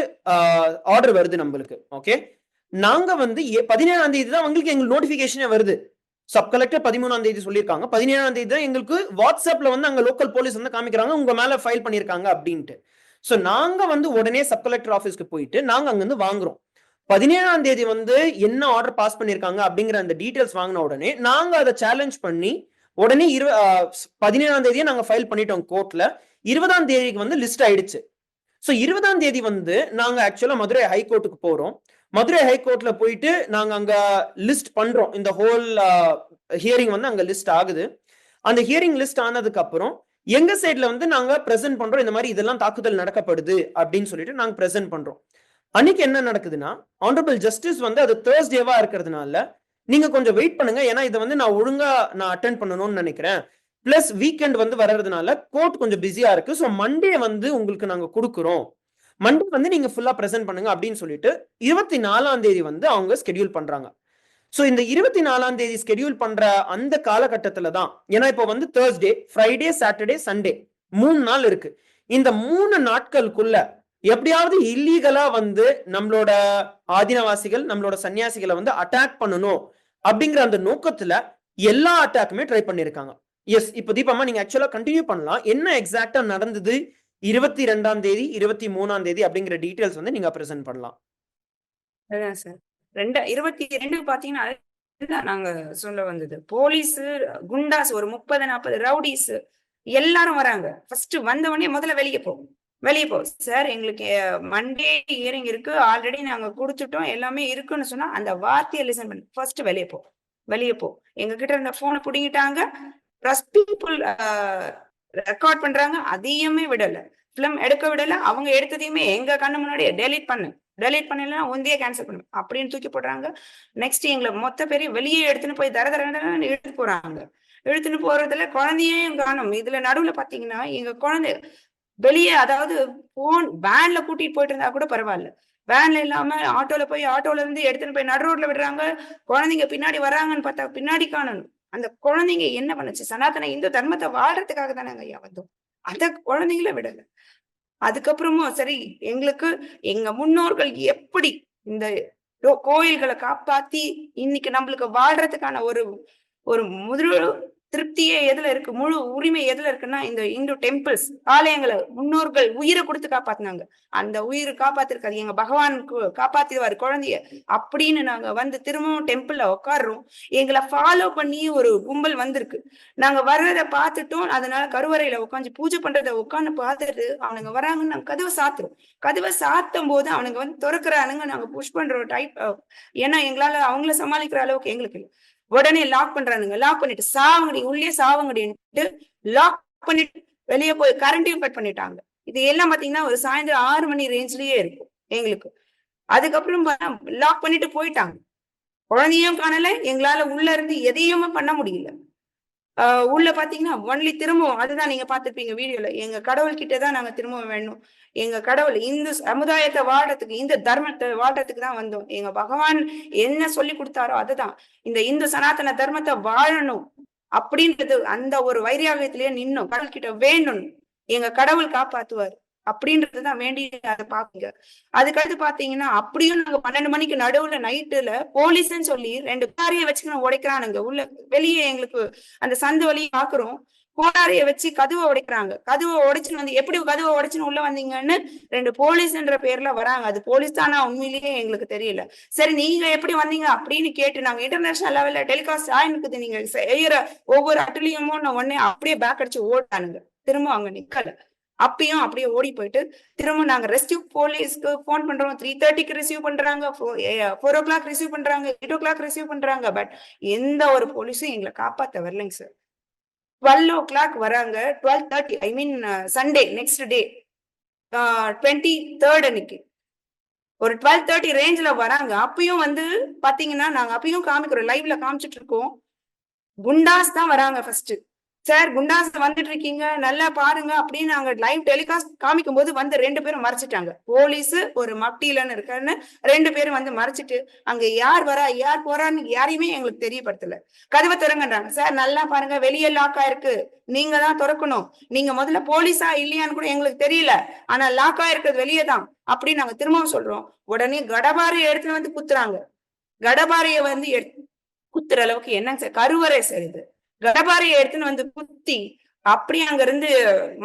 ஆர்டர் வருது நம்மளுக்கு. ஓகே, நாங்க வந்து 17ஆம் தேதி தான் எங்களுக்கு நோட்டிபிகேஷனே வருது. சப் கலெக்டர் 13ஆம் தேதி சொல்லியிருக்காங்க. 17ஆம் தேதி தான் எங்களுக்கு வாட்ஸ்அப்ல வந்து அங்க லோக்கல் போலீஸ் வந்து காமிக்கிறாங்க உங்க மேல ஃபைல் பண்ணிருக்காங்க அப்படின்ட்டு. சோ நாங்க வந்து உடனே சப் கலெக்டர் ஆபீஸ்க்கு போயிட்டு நாங்க அங்க இருந்து வாங்குறோம். 17ஆம் தேதி வந்து என்ன ஆர்டர் பாஸ் பண்ணிருக்காங்க அப்படிங்கிற அந்த டீடைல்ஸ் வாங்கின உடனே நாங்க அதை சேலஞ்ச் பண்ணி உடனே 17ஆம் தேதியே நாங்க ஃபைல் பண்ணிட்டோம் கோர்ட்ல. 20ஆம் தேதிக்கு வந்து லிஸ்ட் ஆயிடுச்சு. சோ 20ஆம் தேதி வந்து நாங்க ஆக்சுவலா மதுரை ஹைகோர்ட்டுக்கு போறோம். மதுரை ஹைகோர்ட்ல போயிட்டு நாங்க அங்க லிஸ்ட் பண்றோம். இந்த ஹோல் ஹியரிங் வந்து அங்க லிஸ்ட் ஆகுது. அந்த ஹியரிங் லிஸ்ட் ஆனதுக்கு அப்புறம் எங்க சைட்ல வந்து நாங்க பிரசன்ட் பண்றோம், இந்த மாதிரி இதெல்லாம் தாக்குதல் நடக்கப்படுது அப்படின்னு சொல்லிட்டு நாங்க பிரசன்ட் பண்றோம். அன்னைக்கு என்ன நடக்குதுன்னா ஆனரபிள் ஜஸ்டிஸ் வந்து அது தேர்ஸ்டேவா இருக்கிறதுனால நீங்க கொஞ்சம் வெயிட் பண்ணுங்க, ஏன்னா இதை வந்து நான் ஒழுங்கா அட்டென்ட் பண்ணணும்னு நினைக்கிறேன். பிளஸ் வீக்கெண்ட் வந்து வர்றதுனால கோர்ட் கொஞ்சம் பிஸியா இருக்கு. ஸோ மண்டே வந்து உங்களுக்கு நாங்க கொடுக்குறோம், மண்டே வந்து நீங்க ஃபுல்லா பிரசன்ட் பண்ணுங்க அப்படின்னு சொல்லிட்டு 24ஆம் தேதி வந்து அவங்க ஸ்கெடியூல் பண்றாங்க. சோ இந்த 24ஆம் தேதி ஸ்கெடியூல் பண்ற அந்த காலகட்டத்துல தான், ஏன்னா இப்போ வந்து தேர்ஸ்டே, ஃப்ரைடே, சாட்டர்டே, சண்டே 3 நாள் இருக்கு. இந்த 3 நாட்களுக்குள்ள எப்படியாவது இல்லீகலா வந்து நம்மளோட ஆதீனவாசிகள் நம்மளோட சன்னியாசிகளை வந்து அட்டாக் பண்ணணும் அப்படிங்கிற அந்த நோக்கத்துல எல்லா அட்டாக்குமே ட்ரை பண்ணிருக்காங்க. எஸ், இப்போ தீபாமா நீங்க ஆக்சுவலா கண்டினியூ பண்ணலாம். என்ன எக்ஸாக்டா நடந்தது 22ஆம் தேதி 23ஆம் தேதி அப்படிங்கிற டீடைல்ஸ் வந்து நீங்க பிரசன்ட் பண்ணலாம். அதான் சார் 22 பாத்தீங்கன்னா நாங்க சொல்ல வந்தது, போலீஸ் குண்டாஸ் ஒரு 30-40 ரவுடிஸ் எல்லாரும் வராங்க. ஃபர்ஸ்ட் வந்தவொடனே முதல்ல வெளியே போ சார், எங்களுக்கு மண்டே ஹியரிங் இருக்கு, ஆல்ரெடி நாங்க கொடுத்துட்டோம், எல்லாமே இருக்குன்னு சொன்னா அந்த வார்த்தையை லிசன் பண்ணி ஃபர்ஸ்ட் வெளியே போ. எங்க கிட்ட இருந்த போனை புடிங்கிட்டாங்க. பிரஸ் பீப்புள் ரெக்கார்ட் பண்றாங்க, அதையுமே விடல, பிலிம் எடுக்க விடல. அவங்க எடுத்ததையுமே எங்க கண்ணு முன்னாடியே டெலீட் பண்ணல, ஒந்தியே கேன்சல் பண்ணு அப்படின்னு தூக்கி போடுறாங்க. நெக்ஸ்ட் எங்களை மொத்த பேரையும் வெளியே எடுத்துன்னு போய் தரன்னு எடுத்து போறாங்க. எடுத்துன்னு போறதுல குழந்தையும் காணும். இதுல நடுவுல பாத்தீங்கன்னா எங்க குழந்தை வெளியே, அதாவது போன் வேன்ல கூட்டிட்டு போயிட்டு இருந்தா கூட பரவாயில்ல, வேன்ல இல்லாம ஆட்டோல இருந்து எடுத்துன்னு போய் நடு ரோட்ல விடுறாங்க. குழந்தைங்க பின்னாடி வராங்கன்னு பார்த்தா பின்னாடி காணணும். அந்த குழந்தைங்க என்ன பண்ணுச்சு, சனாதன இந்து தர்மத்தை வாழ்றதுக்காக தானே ஐயா வந்தோம், அந்த குழந்தைங்கள விடல. அதுக்கப்புறமும் சரி, எங்களுக்கு எங்க முன்னோர்கள் எப்படி இந்த கோயில்களை காப்பாத்தி இன்னைக்கு நம்மளுக்கு வாழ்றதுக்கான ஒரு முதல் திருப்தியே எதுல இருக்கு, முழு உரிமை எதுல இருக்குன்னா இந்த இந்து டெம்பிள்ஸ், ஆலயங்களை முன்னோர்கள் உயிரை கொடுத்து காப்பாத்தினாங்க. அந்த உயிரை காப்பாத்திருக்காது, எங்க பகவானுக்கு காப்பாத்திடுவாரு குழந்தைய அப்படின்னு நாங்க வந்து திரும்பவும் டெம்பிள்ல உட்காடுறோம். எங்களை ஃபாலோ பண்ணி ஒரு கும்பல் வந்திருக்கு. நாங்க வர்றதை பார்த்துட்டோம். அதனால கருவறையில உட்காந்து பூஜை பண்றதை உட்காந்து பார்த்துட்டு அவனுங்க வராங்கன்னு நாங்க கதவை சாத்துறோம். கதவை சாத்தும் போது அவனுங்க வந்து திறக்கிறானுங்க. நாங்க புஷ் பண்றோம் டைப், ஏன்னா எங்களால அவங்கள சமாளிக்கிற அளவுக்கு எங்களுக்கு இல்லை. உடனே லாக் பண்றானுங்க. லாக் பண்ணிட்டு சாவங்கடி, உள்ளே சாவங்கடின்ட்டு லாக் பண்ணிட்டு வெளியே போய் கரண்டையும் கட் பண்ணிட்டாங்க. இது எல்லாம் பாத்தீங்கன்னா ஒரு சாயந்தரம் 6 மணி ரேஞ்ச்லயே இருக்கும் எங்களுக்கு. அதுக்கப்புறம் லாக் பண்ணிட்டு போயிட்டாங்க. குழந்தையும் காணல, எங்களால உள்ள இருந்து எதையுமே பண்ண முடியல. உள்ள பாத்தீங்கன்னா ஒன்லி திரும்பவும் அதுதான் நீங்க பாத்துருப்பீங்க வீடியோல, எங்க கடவுள் கிட்டதான் நாங்க திரும்பவும் வேணும். எங்க கடவுள் இந்து சமுதாயத்தை வாழ்றதுக்கு, இந்த தர்மத்தை வாழ்றதுக்கு தான் வந்தோம். எங்க பகவான் என்ன சொல்லி கொடுத்தாரோ அதுதான், இந்த இந்து சனாதன தர்மத்தை வாழணும் அப்படின்றது அந்த ஒரு வைராகியத்திலேயே நின்னோம். கடவுள் கிட்ட வேணும், எங்க கடவுள் காப்பாத்துவார் அப்படின்றதுதான் வேண்டி அதை பாக்குங்க. அதுக்கடுத்து பாத்தீங்கன்னா அப்படியும் நாங்க 12 மணிக்கு நடுவுல நைட்டுல போலீஸ்ன்னு சொல்லி 2 காரையை வச்சுக்கணும் உடைக்கிறானுங்க. உள்ள வெளியே எங்களுக்கு அந்த சந்து வழியை பாக்குறோம், கோடாரிய வச்சு கதவை உடைக்கிறாங்க. கதவை உடைச்சுன்னு வந்து எப்படி கதவை உடைச்சுன்னு உள்ள வந்தீங்கன்னு 2 போலீஸ்ன்ற பேர்ல வராங்க. அது போலீஸ் தானா உண்மையிலேயே எங்களுக்கு தெரியல. சரி நீங்க எப்படி வந்தீங்க அப்படின்னு கேட்டு நாங்க இன்டர்நேஷனல் லெவல்ல டெலிகாஸ்ட் ஆயிருக்குது, நீங்க செய்யற ஒவ்வொரு அட்டலியமும் நான் உடனே அப்படியே பேக் அடிச்சு ஓட்டானுங்க. திரும்ப அங்க நிக்கல, அப்பயும் அப்படியே ஓடி போயிட்டு திரும்ப நாங்க ரெஸ்கியூ போலீஸ்க்கு போன் பண்றோம். 3:30க்கு ரிசீவ் பண்றாங்க, 4 o'clock ரிசீவ் பண்றாங்க, 8 o'clock ரிசீவ் பண்றாங்க. பட் எந்த ஒரு போலீஸும் எங்களை காப்பாத்த வரலைங்க சார். 12 o'clock வராங்க. 12:30 ஐ மீன் சண்டே நெக்ஸ்ட் டே 23rd அன்னைக்கு ஒரு 12:30 ரேஞ்ச்ல வராங்க. அப்பயும் வந்து பாத்தீங்கன்னா நாங்க அப்பயும் காமிக்கிறோம், லைவ்ல காமிச்சிட்டு இருக்கோம். குண்டாஸ் தான் வராங்க ஃபர்ஸ்ட். சார் குண்டாஸ் வந்துட்டு இருக்கீங்க நல்லா பாருங்க அப்படின்னு நாங்க லைவ் டெலிகாஸ்ட் காமிக்கும் போது வந்து 2 பேரும் மறைச்சிட்டாங்க. போலீஸ் ஒரு மப்டிலன்னு இருக்கான்னு 2 பேரும் வந்து மறைச்சிட்டு அங்க யார் வரா யார் போறான்னு யாரையுமே எங்களுக்கு தெரியப்படுத்தல. கதவை திறங்கன்றாங்க. சார் நல்லா பாருங்க வெளியே லாக் ஆயிருக்கு, நீங்க தான் திறக்கணும், நீங்க முதல்ல போலீஸா இல்லையான்னு கூட எங்களுக்கு தெரியல, ஆனா லாக் ஆயிருக்கிறது வெளியே தான் அப்படின்னு நாங்க திரும்பவும் சொல்றோம். உடனே கடபாரையை எடுத்துட்டு வந்து குத்துறாங்க. கடபாரையை வந்து குத்துற அளவுக்கு என்னங்க சார் கருவறை சார் இது. கடபாரையை எடுத்துன்னு வந்து குத்தி அப்படியே அங்க இருந்து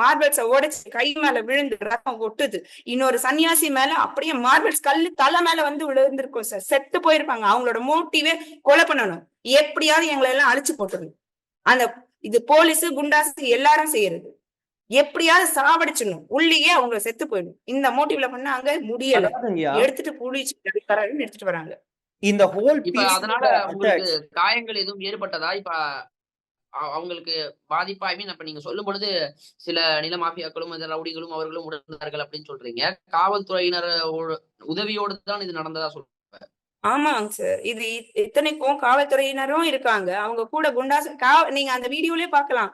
மார்பிள்ஸ உடைச்சு கை மேல விழுந்து ரத்தம் ஒட்டுது. இன்னொரு சன்னியாசி மேல அப்படியே மார்பிள்ஸ் கல்லு தலை மேல வந்து விழுந்திருக்கும் சார். செத்து போயிருப்பாங்க. அவங்களோட மோட்டிவே கொலை பண்ணணும், எப்படியாவது எங்களை எல்லாம் அழிச்சு போட்டுருணும். அந்த இது போலீஸ் குண்டாசு எல்லாரும் செய்யறது, எப்படியாவது சாவடிச்சிடணும், உள்ளேயே அவங்க செத்து போயிடும். இந்த மோட்டிவ்ல பண்ண அங்க முடியல, எடுத்துட்டு புளிச்சு எடுத்துட்டு வராங்க. இந்த ஹோல் இப்ப அதனால உங்களுக்கு காயங்கள் எதுவும் ஏற்பட்டதா? இப்ப அவங்களுக்கு பாதிப்பா? ஐ மீன் அப்ப நீங்க சொல்லும் பொழுது சில நில மாஃபியாக்களும் ரவுடிகளும் அவர்களும் உணர்ந்தார்கள் அப்படின்னு சொல்றீங்க. காவல்துறையினர் உதவியோடு தான் இது நடந்ததா சொல்றீங்க? ஆமாங்க சார், இது இத்தனைக்கும் காவல்துறையினரும் இருக்காங்க அவங்க கூட. குண்டாஸ் நீங்க அந்த வீடியோலயே பாக்கலாம்,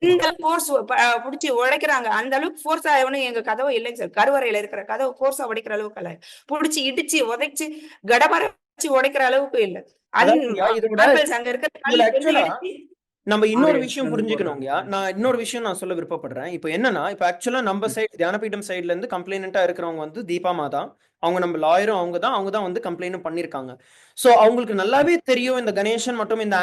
இந்த போர்ஸ் புடிச்சு உடைக்கிறாங்க. அந்த அளவுக்கு போர்ஸா எவனும் எங்க கதவு இல்லைங்க சார். கருவறையில இருக்கிற கதவு போர்ஸா உடைக்கிற அளவுக்கு இல்ல, புடிச்சு இடிச்சு உதைச்சு கடபார உடைக்கிற அளவுக்கு இல்ல. நம்ம இன்னொரு விஷயம் புரிஞ்சுக்கணும்யா. நான் இன்னொரு விஷயம் நான் சொல்ல விருப்பப்படுறேன். இப்போ என்னன்னா, இப்போ ஆக்சுவலா நம்ம சைடு தியானபீடம் சைட்ல இருந்து கம்ப்ளைண்டா இருக்கிறவங்க வந்து தீபா மாதா, அவங்க நம்ம லாயரும் அவங்க தான் வந்து கம்ப்ளைண்டும் பண்ணிருக்காங்க. சோ அவங்களுக்கு நல்லாவே தெரியும் இந்த கணேசன் மற்றும் இந்த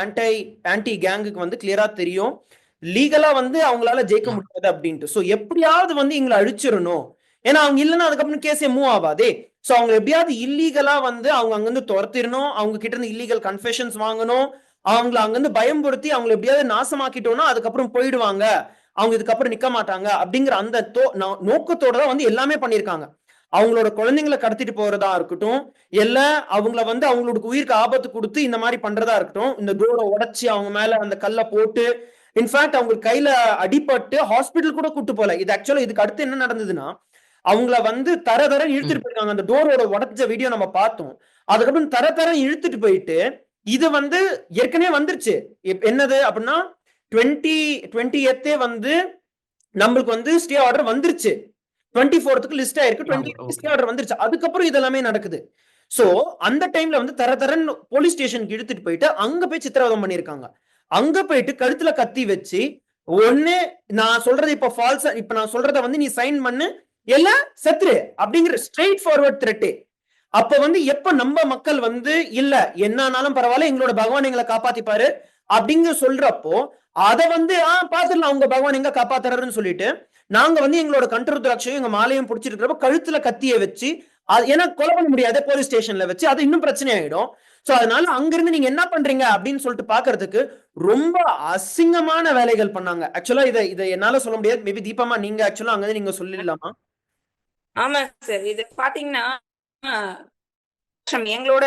ஆன்டி கேங்குக்கு வந்து கிளியரா தெரியும் லீகலா வந்து அவங்களால ஜெயிக்க முடியாது அப்படின்ட்டு. சோ எப்படியாவது வந்து எங்களை அழிச்சிடணும், ஏன்னா அவங்க இல்லைன்னா அதுக்கப்புறம் கேஸே மூவ் ஆகாதே. சோ அவங்க எப்படியாவது இல்லீகலா வந்து அவங்க அங்கிருந்து துரத்திடணும், அவங்க கிட்ட இருந்து இல்லீகல் கன்ஃபெஷன்ஸ் வாங்கணும், அவங்களை அங்கிருந்து பயம்படுத்தி அவங்களை எப்படியாவது நாசமாக்கிட்டோம்னா அதுக்கப்புறம் போயிடுவாங்க, அவங்க இதுக்கப்புறம் நிக்க மாட்டாங்க அப்படிங்கிற அந்த நோக்கத்தோட தான் வந்து எல்லாமே பண்ணிருக்காங்க. அவங்களோட குழந்தைங்களை கடத்திட்டு போறதா இருக்கட்டும், எல்லாம் அவங்கள வந்து அவங்களோட உயிருக்கு ஆபத்து கொடுத்து இந்த மாதிரி பண்றதா இருக்கட்டும், இந்த டோரை உடைச்சி அவங்க மேல அந்த கல்லை போட்டு, இன்ஃபேக்ட் அவங்க கையில அடிபட்டு ஹாஸ்பிட்டல் கூட கூட்டு போல. இது ஆக்சுவலா இதுக்கு அடுத்து என்ன நடந்ததுன்னா, அவங்கள வந்து தர இழுத்துட்டு போயிருக்காங்க. அந்த டோரோட உடச்ச வீடியோ நம்ம பார்த்தோம். அதுக்கப்புறம் தர இழுத்துட்டு போயிட்டு இது வந்து ஏற்கனவே வந்துருச்சு. என்னது அப்படின்னா 20th வந்து நம்மளுக்கு வந்து ஸ்டே ஆர்டர் வந்துருச்சு, 24th லிஸ்ட் ஆயிருக்கு, 20th ஸ்டே ஆர்டர் வந்துருச்சு. அதுக்கப்புறம் இதெல்லாமே நடக்குது. சோ அந்த டைம்ல வந்து தரன்னு போலீஸ் ஸ்டேஷனுக்கு இழுத்துட்டு போயிட்டு அங்க போய் சித்திரவதம் பண்ணிருக்காங்க. அங்க போயிட்டு கழுத்துல கத்தி வச்சு, ஒண்ணு நான் சொல்றது இப்ப ஃபால்ஸ், இப்ப நான் சொல்றத வந்து நீ சைன் பண்ணு எல்லாம் செத்துரு அப்படிங்கிற ஸ்ட்ரெயிட் ஃபார்வர்ட் த்ரெட். அப்ப வந்து எப்ப நம்ம மக்கள் வந்து இல்ல என்னானாலும் பரவாயில்ல எங்களோட பகவான் எங்களை காப்பாத்திப்பாரு அப்படிங்க சொல்றப்போ அத வந்து பாத்துடலாம் உங்க பகவான் எங்க காப்பாத்துறாருன்னு சொல்லிட்டு நாங்க வந்து எங்களோட கண்டருத்ராட்சையும் எங்க மாலையும் பிடிச்சிட்டு இருக்கிறப்ப கழுத்துல கத்திய வச்சு ஏன்னா கொலை பண்ண முடியாது போலீஸ் ஸ்டேஷன்ல வச்சு அது இன்னும் பிரச்சனை ஆயிடும். சோ அதனால அங்கிருந்து நீங்க என்ன பண்றீங்க அப்படின்னு சொல்லிட்டு பாக்குறதுக்கு ரொம்ப அசிங்கமான வேலைகள் பண்ணாங்க. ஆக்சுவலா இதை என்னால சொல்ல முடியாது. மேபி தீபமா நீங்க ஆக்சுவலா அங்க நீங்க சொல்லிடலாமா? ஆமா சார், இது பாத்தீங்கன்னா எங்களோட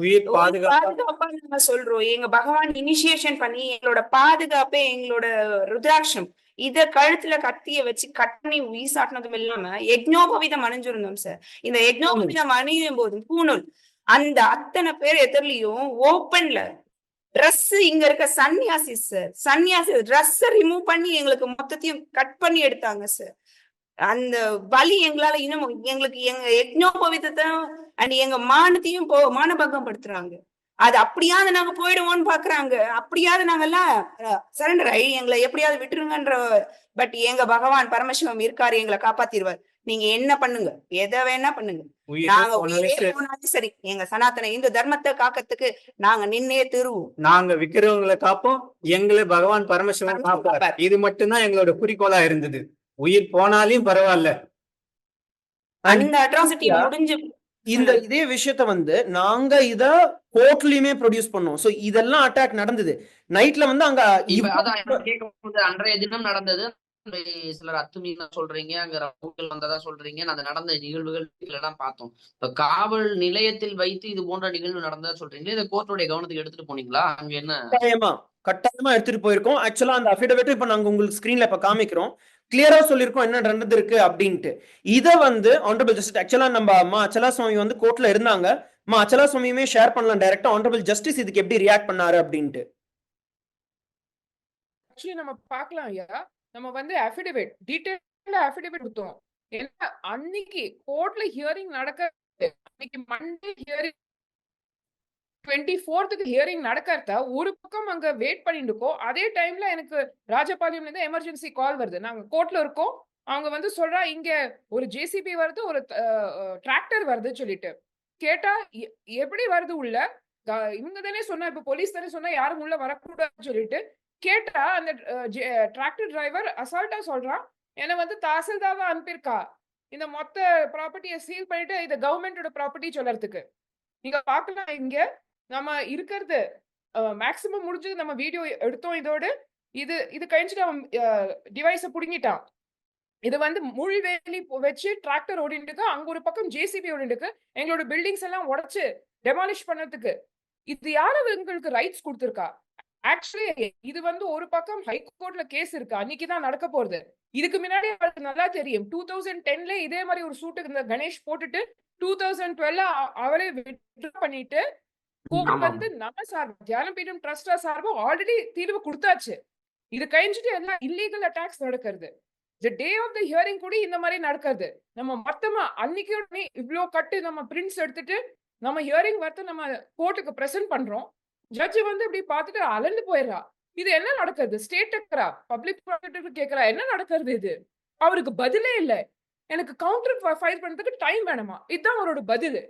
உயிர் பாதுகாப்பு பாதுகாப்பா நம்ம சொல்றோம். எங்க பகவான் இனிஷியேஷன் பண்ணி எங்களோட பாதுகாப்பே எங்களோட ருத்ராட்சம் இத கழுத்துல கத்திய வச்சு கட் பண்ணி வீசாட்டினதும் இல்லாம யக்ஞோபவிதம் அணிஞ்சிருந்தோம் சார். இந்த யக்ஞோபவிதம் அணியும் போது பூணூல் அந்த அத்தனை பேர் எதிரிலையும் ஓப்பன்ல ட்ரெஸ் இங்க இருக்க சன்னியாசி சார், சன்னியாசி ட்ரெஸ் ரிமூவ் பண்ணி எங்களுக்கு மொத்தத்தையும் கட் பண்ணி எடுத்தாங்க சார். அந்த வலி எங்களால இன்னும் எங்களுக்கு எங்க யக்ஞோபவிதத்தை அண்ட் எங்க மானத்தையும் மானபங்கம் படுத்துறாங்க. அது அப்படியாவது நாங்க போயிடுவோம்னு பாக்குறாங்க. அப்படியாவது நாங்கெல்லாம் சரண்டர் ஆகி எங்களை எப்படியாவது விட்டுருங்கன்ற. பட் எங்க பகவான் பரமசிவம் இருக்காரு, எங்களை காப்பாத்திடுவார். நீங்க என்ன பண்ணுங்க, எதை வேணா பண்ணுங்க, நாங்க உயிரே போனாலும் சரி எங்க சனாதன இந்து தர்மத்தை காக்கிறதுக்கு நாங்க நின்னே திருவோம். நாங்க விக்கிறவங்களை காப்போம், எங்களை பகவான் பரமசிவன் காப்பார். இது மட்டும்தான் எங்களோட குறிக்கோளா இருந்தது. உயிர் போனாலும் பரவாயில்ல. அந்த அட்ராசிட்டி முடிஞ்சு இதே விஷயத்த வந்து நாங்க இத கோர்ட்லயுமே ப்ரொடியூஸ் பண்ணோம். சோ இதெல்லாம் அட்டாக் நடந்தது நைட்ல வந்து அங்க அன்றைய தினம் நடந்தது. சிலர் அத்துமீறி சொல்றீங்க, அங்க ரவுடிகள் வந்ததா சொல்றீங்க. அந்த நடந்த நிகழ்வுகள் எல்லாம் பார்த்தோம். இப்ப காவல் நிலையத்தில் வைத்து இது போன்ற நிகழ்வு நடந்ததா சொல்றீங்களா? இதை கோர்ட்டுடைய கவனத்துக்கு எடுத்துட்டு போனீங்களா? அங்க என்ன கட்டாயமா எடுத்துட்டு போயிருக்கோம். ஆக்சுவலா அந்த அஃபிடவிட் இப்ப நாங்க உங்களுக்கு ஸ்கிரீன்ல இப்ப காமிக்கிறோம். கிளியரா சொல்லிருக்கோம் என்ன நடந்திருக்கு அப்படின்ட்டு. இத வந்து ஆனரபிள் ஜஸ்டிஸ் ஆக்சுவலா நம்ம அம்மா அச்சலா சுவாமி வந்து கோர்ட்ல இருந்தாங்க. அம்மா அச்சலா சுவாமியுமே ஷேர் பண்ணலாம் டைரக்டா. ஆனரபிள் ஜஸ்டிஸ் இதுக்கு எப்படி ரியாக்ட் பண்ணாரு அப்படின்ட்டு. ஆக்சுவலி நம்ம பார்க்கலாம் ஐயா, நம்ம வந்து அஃபிடவிட் டீடைல்டா அஃபிடவிட் கொடுத்தோம். ஏன்னா அன்னைக்கு கோர்ட்ல ஹியரிங் அன்னைக்கு மண்டே ஹியரிங் 24th ஹியரிங் நடக்கிறத ஒரு பக்கம் அங்க வெயிட் பண்ணிட்டு இருக்கோம். அதே டைம்ல எனக்கு ராஜபாளையம்ல இருந்து எமர்ஜென்சி கால் வருது. நாங்க கோர்ட்ல இருக்கோம். அவங்க வந்து சொல்றா இங்க ஒரு ஜேசிபி வருது, ஒரு டிராக்டர் வருது சொல்லிட்டு. கேட்டா எப்படி வருது உள்ள? இவங்க தானே சொன்னா, இப்ப போலீஸ் தானே சொன்னா யாரும் உள்ள வரக்கூடாதுன்னு சொல்லிட்டு. கேட்டா அந்த டிராக்டர் டிரைவர் அசால்ட்டா சொல்றான், என்ன வந்து தாசில்தாவா அனுப்பியிருக்கா இந்த மொத்த ப்ராப்பர்ட்டியை சீல் பண்ணிட்டு இது கவர்மெண்டோட ப்ராப்பர்ட்டி சொல்லறதுக்கு. நீங்க பாக்கலாம் இங்க நம்ம இருக்கிறது மேக்சிமம் முடிஞ்சது. நம்ம வீடியோ எடுத்தோம் இதோடு. இது கழிச்சுட்டு அவன் டிவைஸை புடுங்கிட்டான். இது வந்து முள்வேலி வச்சு டிராக்டர் ஓடிட்டு, அங்க ஒரு பக்கம் ஜேசிபி ஓடிட்டு, எங்களோட பில்டிங்ஸ் எல்லாம் உடைச்சு டெமாலிஷ் பண்ணதுக்கு. இது யாரு எங்களுக்கு ரைட்ஸ் கொடுத்திருக்கா? ஆக்சுவலி இது வந்து ஒரு பக்கம் ஹைகோர்ட்ல கேஸ் இருக்கு, அன்னைக்குதான் நடக்க போறது. இதுக்கு முன்னாடி அவருக்கு நல்லா தெரியும். 2010ல இதே மாதிரி ஒரு சூட்டுக்கு இந்த கணேஷ் போட்டுட்டு 2012 அவரே வித்ட்ரா பண்ணிட்டு கோர்ட் வந்து நம்ம சார்பு தியானபீடம் ட்ரஸ்டா சார்பு ஆல்ரெடி தீர்வு கொடுத்தாச்சு. இது கழிஞ்சிட்டு எல்லாம் இல்லீகல் அட்டாக்ஸ் நடக்கிறது. தி டே ஆஃப் தி ஹியரிங் கூட இந்த மாதிரி நடக்கிறது. நம்ம மொத்தமா அன்னைக்கு இவ்வளோ கட்டு நம்ம பிரிண்ட்ஸ் எடுத்துட்டு நம்ம ஹியரிங் வரத்து நம்ம கோர்ட்டுக்கு பிரசன்ட் பண்றோம். ஜட்ஜ் வந்து இப்படி பார்த்துட்டு அலந்து போயிடுறா. இது என்ன நடக்குது? ஸ்டேட் கேட்கிறா, பப்ளிக் ப்ராசிக்யூட்டர் கேட்கிறா, என்ன நடக்கிறது இது? அவருக்கு பதிலே இல்லை. எனக்கு கவுண்டர் ஃபைல் பண்றதுக்கு டைம் வேணுமா? இதுதான் அவரோட பதில்.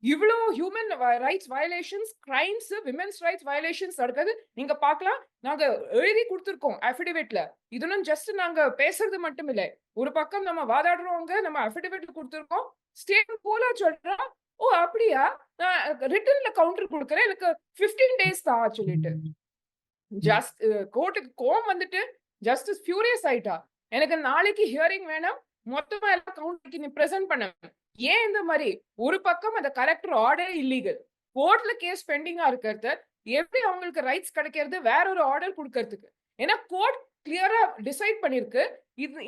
இவ்வளோ human rights violations, crimes, women's rights violations நடக்குது. நீங்க பார்க்கலாம், நாங்க எழுதி கொடுத்துருக்கோம் அஃபிடவிட்ல. இதுன்னு ஜஸ்ட் நாங்க பேசுறது மட்டும் இல்லை. ஒரு பக்கம் நம்ம வாதாடுறவங்க நம்ம அஃபிடவிட் கொடுத்துருக்கோம். ஸ்டேட் போல சொல்றா, ஓ அப்படியா, நான் ரிட்டன்ல கவுண்டர் கொடுக்குறேன், எனக்கு 15 days தான் சொல்லிட்டு. ஜஸ்ட் கோர்ட்டுக்கு கோம் வந்துட்டு ஜஸ்டிஸ் ஃபியூரியஸ் ஆயிட்டா. எனக்கு நாளைக்கு ஹியரிங் வேணும், மொத்தமா எல்லாம் கவுண்டருக்கு நீ பிரசன்ட் பண்ண. ஏன் இந்த மாதிரி? ஒரு பக்கம் அந்த கலெக்டர் ஆர்டர் இல்லீகல், கோர்ட்ல கேஸ் பெண்டிங்கா இருக்கிறது, எப்படி அவங்களுக்கு ரைட்ஸ் கிடைக்கிறது வேற ஒரு ஆர்டர் கொடுக்கறதுக்கு? ஏன்னா கோர்ட் கிளியரா டிசைட் பண்ணிருக்கு,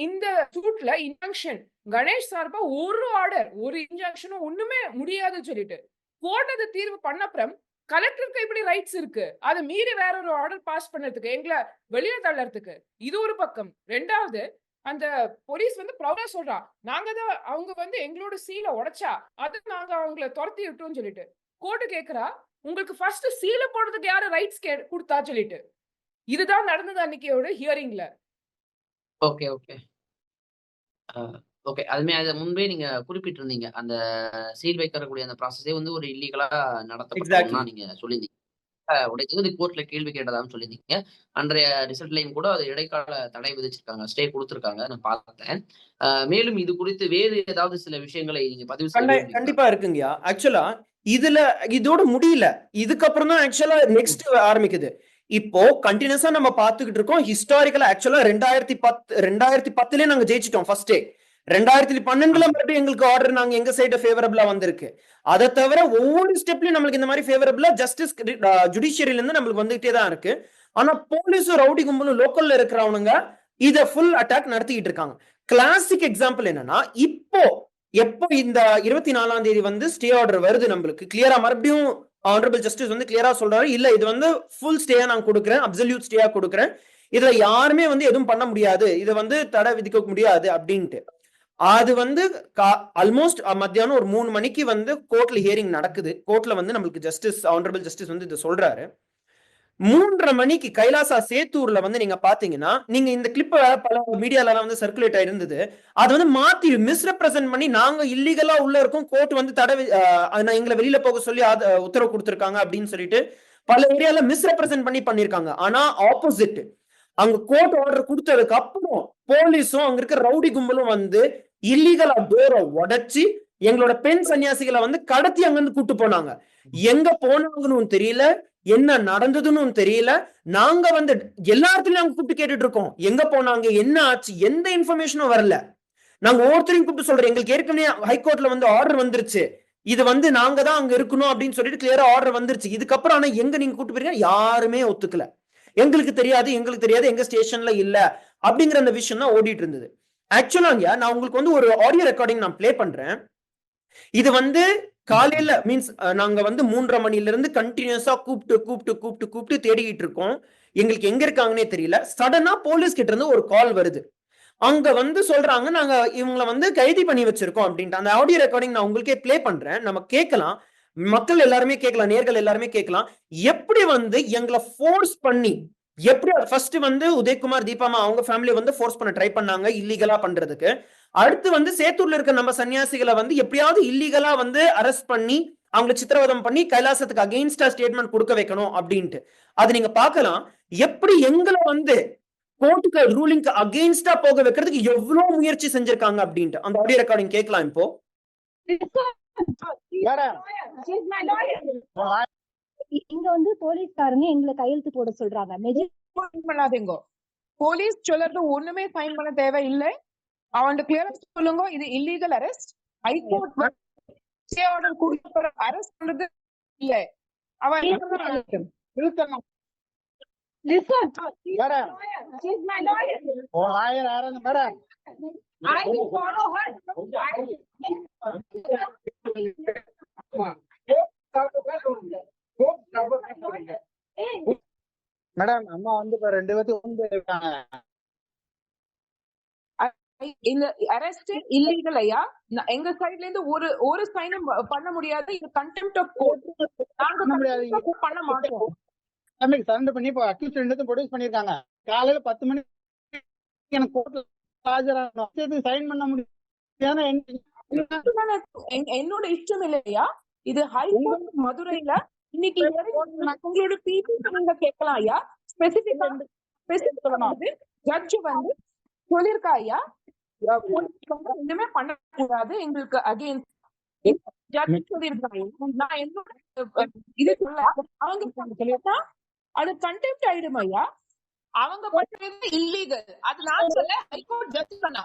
இந்த சூட்ல இன்ஜங்ஷன் கணேஷ் சார்பா ஒரு ஆர்டர், ஒரு இன்ஜங்ஷனும் ஒண்ணுமே முடியாதுன்னு சொல்லிட்டு கோர்ட் அதை தீர்வு பண்ணப்புறம் கலெக்டருக்கு இப்படி ரைட்ஸ் இருக்கு, அதை மீறி வேற ஒரு ஆர்டர் பாஸ் பண்ணறதுக்கு, எங்களை வெளியே தள்ளறதுக்கு. இது ஒரு பக்கம். ரெண்டாவது, அந்த போலீஸ் வந்து ப்ரௌடா சொல்றா, நாங்க தான் அவங்க வந்து எங்களோட சீலை உடைச்சா அது நாங்க அவங்கள துரத்தி விட்டோம்னு சொல்லிட்டு. கோர்ட்டு கேக்குறா, உங்களுக்கு ஃபர்ஸ்ட் சீலை போடுறதுக்கு யாரு ரைட்ஸ் கொடுத்தா சொல்லிட்டு. இதுதான் நடந்தது அன்னைக்கோட ஹியரிங்ல. ஓகே ஓகே ஓகே அதுமே அதை முன்பே நீங்க குறிப்பிட்டு இருந்தீங்க. அந்த சீல் வைக்கக்கூடிய அந்த ப்ராசஸே வந்து ஒரு இல்லீகலா நடத்தப்பட்டதுன்னா நீங்க சொல்லியிருந்தீங்க. உடைத்தது கோர்ட்ல கேள்வி கேட்டதான்னு சொல்லியிருந்தீங்க. அன்றைய ரிசல்ட்லயும் கூட அது இடைக்கால தடை விதிச்சிருக்காங்க, ஸ்டே கொடுத்திருக்காங்க, நான் பார்த்தேன். மேலும் இது குறித்து வேறு ஏதாவது சில விஷயங்களை நீங்க பதிவு செய்ய கண்டிப்பா இருக்குங்கய்யா. ஆக்சுவலா இதோட முடியல. இதுக்கப்புறம் தான் ஆக்சுவலா நெக்ஸ்ட் ஆரம்பிக்குது. இப்போ கண்டினியூஸா நம்ம பாத்துக்கிட்டு இருக்கோம். ஹிஸ்டாரிக்கலா ஆக்சுவலா 2010 நாங்க ஜெயிச்சிட்டோம் ஃபர்ஸ்டே. 2012 மறுபடியும் எங்களுக்கு ஆர்டர் நாங்க எங்க சைடு ஃபேவரபிளா வந்திருக்கு. அதை தவிர ஒவ்வொரு ஸ்டெப்லயும் நம்மளுக்கு இந்த மாதிரி ஃபேவரபிளா ஜஸ்டிஸ் ஜுடிஷியரியில இருந்து நம்மளுக்கு வந்துகிட்டே தான் இருக்கு. ஆனா போலீஸும் ரவுடி கும்பலும் லோக்கல்ல இருக்கிறவனுங்க இத ஃபுல் அட்டாக் நடத்திக்கிட்டு இருக்காங்க. கிளாசிக் எக்ஸாம்பிள் என்னன்னா, எப்போ இந்த 24ஆம் தேதி வந்து ஸ்டே ஆர்டர் வருது, நம்மளுக்கு கிளியரா மறுபடியும் ஆனரபிள் ஜஸ்டிஸ் வந்து கிளியரா சொல்றாரு, இல்ல இது வந்து ஃபுல் ஸ்டேயா நான் கொடுக்குறேன், அப்சல்யூட் ஸ்டேயா கொடுக்குறேன், இதுல யாருமே வந்து எதுவும் பண்ண முடியாது, இதை வந்து தடை விதிக்க முடியாது அப்படின்ட்டு. அது வந்து ஆல்மோஸ்ட் மத்தியானம் ஒரு 3 மணிக்கு வந்து கோர்ட்ல ஹியரிங் நடக்குது. கோர்ட்ல வந்து நம்மளுக்கு ஜஸ்டிஸ் ஆனரபிள் ஜஸ்டிஸ் வந்து இதை சொல்றாரு. 3:30 மணிக்கு கைலாசா சேத்தூர்ல வந்து நீங்க பாத்தீங்கன்னா, நீங்க இந்த கிளிப்ப பல மீடியால வந்து சர்க்குலேட் ஆயிருந்தது. அது வந்து மாத்தி மிஸ்ரெப்ரசன்ட் பண்ணி நாங்க இல்லீகலா உள்ள இருக்கோம், கோர்ட் வந்து தடை எங்களை வெளியில போக சொல்லி உத்தரவு கொடுத்திருக்காங்க அப்படின்னு சொல்லிட்டு பல ஏரியால மிஸ்ரெப்ரசன்ட் பண்ணிருக்காங்க. ஆனா ஆப்போசிட், அங்க கோர்ட் ஆர்டர் கொடுத்ததுக்கு அப்புறம் போலீஸும் அங்க இருக்க ரவுடி கும்பலும் வந்து இல்லீகலா டோரை உடைச்சு எங்களோட பெண் சன்னியாசிகளை வந்து கடத்தி அங்கிருந்து கூட்டு போனாங்க. எங்க போனாங்கன்னு தெரியல, என்ன நடந்ததுன்னு தெரியல. நாங்க வந்து எல்லாத்துலயும் நாங்க கூப்பிட்டு கேட்டுட்டு இருக்கோம், எங்க போனாங்க, என்ன ஆச்சு, எந்த இன்ஃபர்மேஷனும் வரல. நாங்க ஒவ்வொருத்தரையும் கூப்பிட்டு சொல்றோம், எங்களுக்கு ஏற்கனவே ஹைகோர்ட்ல வந்து ஆர்டர் வந்துருச்சு, இது வந்து நாங்க தான் அங்க இருக்கணும் அப்படின்னு சொல்லிட்டு கிளியரா ஆர்டர் வந்துருச்சு. இதுக்கப்புறம் ஆனா எங்க நீங்க கூப்பிட்டு போறீங்க, யாருமே ஒத்துக்கல. எங்களுக்கு தெரியாது எங்க ஸ்டேஷன்ல இல்ல அப்படிங்கிற அந்த விஷயம் தான் ஓடிட்டு இருந்தது. ஆக்சுவலாங்க நான் உங்களுக்கு வந்து ஒரு ஆடியோ ரெக்கார்டிங் நான் பிளே பண்றேன். இது வந்து காலையில மீன்ஸ் நாங்க வந்து 3:30 மணில இருந்து கண்டினியூஸா கூப்பிட்டு தேடிக்கிட்டு இருக்கோம். எங்களுக்கு எங்க இருக்காங்கன்னே தெரியல. சடனா போலீஸ் கிட்ட இருந்து ஒரு கால் வருது. அங்க வந்து சொல்றாங்க, நாங்க இவங்களை வந்து கைது பண்ணி வச்சிருக்கோம் அப்படின்ட்டு. அந்த ஆடியோ ரெக்கார்டிங் நான் உங்களுக்கே பிளே பண்றேன், நம்ம கேட்கலாம். மக்கள் எல்லாருமே கேட்கலாம், நேர்கள் எல்லாருமே கேட்கலாம். எப்படி வந்து எங்களை ஃபோர்ஸ் பண்ணி, எப்படி ஃபர்ஸ்ட் வந்து உதயகுமார் தீபாமா அவங்க ஃபேமிலி வந்து ஃபோர்ஸ் பண்ண ட்ரை பண்ணாங்க இல்லீகலா பண்றதுக்கு. அடுத்து வந்து சேத்தூர்ல இருக்க நம்ம சன்னியாசிகளை வந்து எப்படியாவது இல்லீகலா வந்து அரெஸ்ட் பண்ணி அவங்களை சித்திரவதம் பண்ணி கைலாசத்துக்கு அகெயின்ஸ்டா ஸ்டேட்மெண்ட் கொடுக்க வைக்கணும் அப்படின்ட்டு. அது நீங்க பார்க்கலாம், எப்படி எங்களை வந்து கோர்ட்டுக்கு ரூலிங்க்கு அகெயின்ஸ்டா போக வைக்கிறதுக்கு எவ்வளவு முயற்சி செஞ்சிருக்காங்க அப்படின்ட்டு. அந்த ஆடியோ ரெக்கார்டிங் கேட்கலாம் இப்போ. இங்க வந்து போலீஸ்காரங்க எங்களை கையெழுத்து போட சொல்றாங்க. போலீஸ் சொல்றது ஒண்ணுமே சைன் பண்ண தேவை இல்லை. அவன் கிளியரா சொல்லுங்க, இது இல்லீகல் அரெஸ்ட். ஹைகோர்ட் ஆர்டர் கொடுக்கிற அரெஸ்ட் பண்றது இல்ல. அவன் மேடம் அம்மா வந்து 2 பேர்த்துக்கு இந்த அரெஸ்ட் இல்லீகல் ஐயா. எங்க சைடுல இருந்து ஒரு சைனும் பண்ண முடியாது. இது கண்டெம்ட் ஆஃப் கோர்ட். நாங்க பண்ண மாட்டோம். சரண்டர் பண்ணி இப்போ அக்யூஸ்ட் 2 ப்ரொடியூஸ் பண்ணிருக்காங்க. காலையில 10 மணி எனக்கு கோர்ட்ல ஆஜராகணும், சைன் பண்ண முடியும். என்னோட இஷ்டம் இல்லையா, இது ஹைகோர்ட் மதுரையில இன்னைக்கு உங்களோட நீங்க கேட்கலாம் ஐயா. ஸ்பெசிபிக்கா ஜட்ஜ் வந்து சொல்லிருக்கா ஐயா, இன்னுமே பண்ணக்கூடாது எங்களுக்கு அகெயின்ஸ்ட் ஜட்ஜ் சொல்லிருக்காங்க. நான் என்னோட இது சொல்ல அவங்க சொல்லிட்டா அது கண்டெம்ட் ஆயிடும் ஐயா. அவங்க பண்றது இல்லீகல். அது நான் சொல்ல ஹைகோர்ட் ஜட்ஜ் சொன்னா.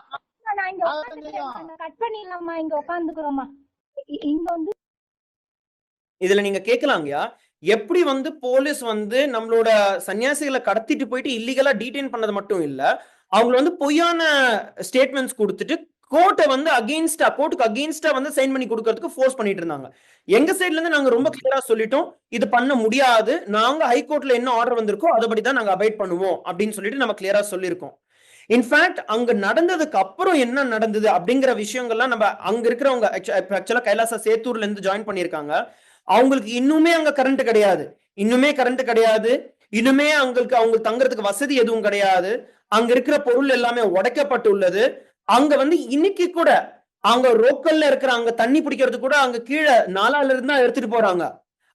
கட் பண்ணிடலாமா, இங்க உட்காந்துக்கிறோமா. இங்க வந்து இதுல நீங்க கேட்கலாங்கயா, எப்படி வந்து போலீஸ் வந்து நம்மளோட சன்னியாசிகளை கடத்திட்டு போயிட்டு இல்லீகலா டீடைன் பண்ணது மட்டும் இல்ல, அவங்க வந்து பொய்யான ஸ்டேட்மெண்ட்ஸ் கொடுத்துட்டு கோர்ட்டை வந்து கோர்ட்டுக்கு அகெயின்ஸ்டா வந்து சைன் பண்ணி கொடுக்கறதுக்கு ஃபோர்ஸ் பண்ணிட்டு இருந்தாங்க. எங்க சைட்ல இருந்து நாங்க ரொம்ப கிளியரா சொல்லிட்டோம், இது பண்ண முடியாது, நாங்க ஹைகோர்ட்ல என்ன ஆர்டர் வந்திருக்கோ அதுபடி தான் நாங்க அபைட் பண்ணுவோம் அப்படின்னு சொல்லிட்டு நம்ம கிளியரா சொல்லியிருக்கோம். இன்ஃபேக்ட் அங்க நடந்ததுக்கு அப்புறம் என்ன நடந்தது அப்படிங்கிற விஷயங்கள்லாம் நம்ம அங்க இருக்கிறவங்க ஆக்சுவலா கைலாசா சேத்தூர்ல இருந்து ஜாயின் பண்ணியிருக்காங்க. அவங்களுக்கு இன்னுமே அங்க கரண்ட் கிடையாது, இன்னுமே அவங்களுக்கு தங்குறதுக்கு வசதி எதுவும் கிடையாது. அங்க இருக்கிற பொருள் எல்லாமே உடைக்கப்பட்டுள்ளது. அங்க வந்து இன்னைக்கு கூட அங்க லோக்கல்ல இருக்கிற அங்க தண்ணி பிடிக்கிறது கூட அங்க கீழே நாலால இருந்து தான் எடுத்துட்டு போறாங்க.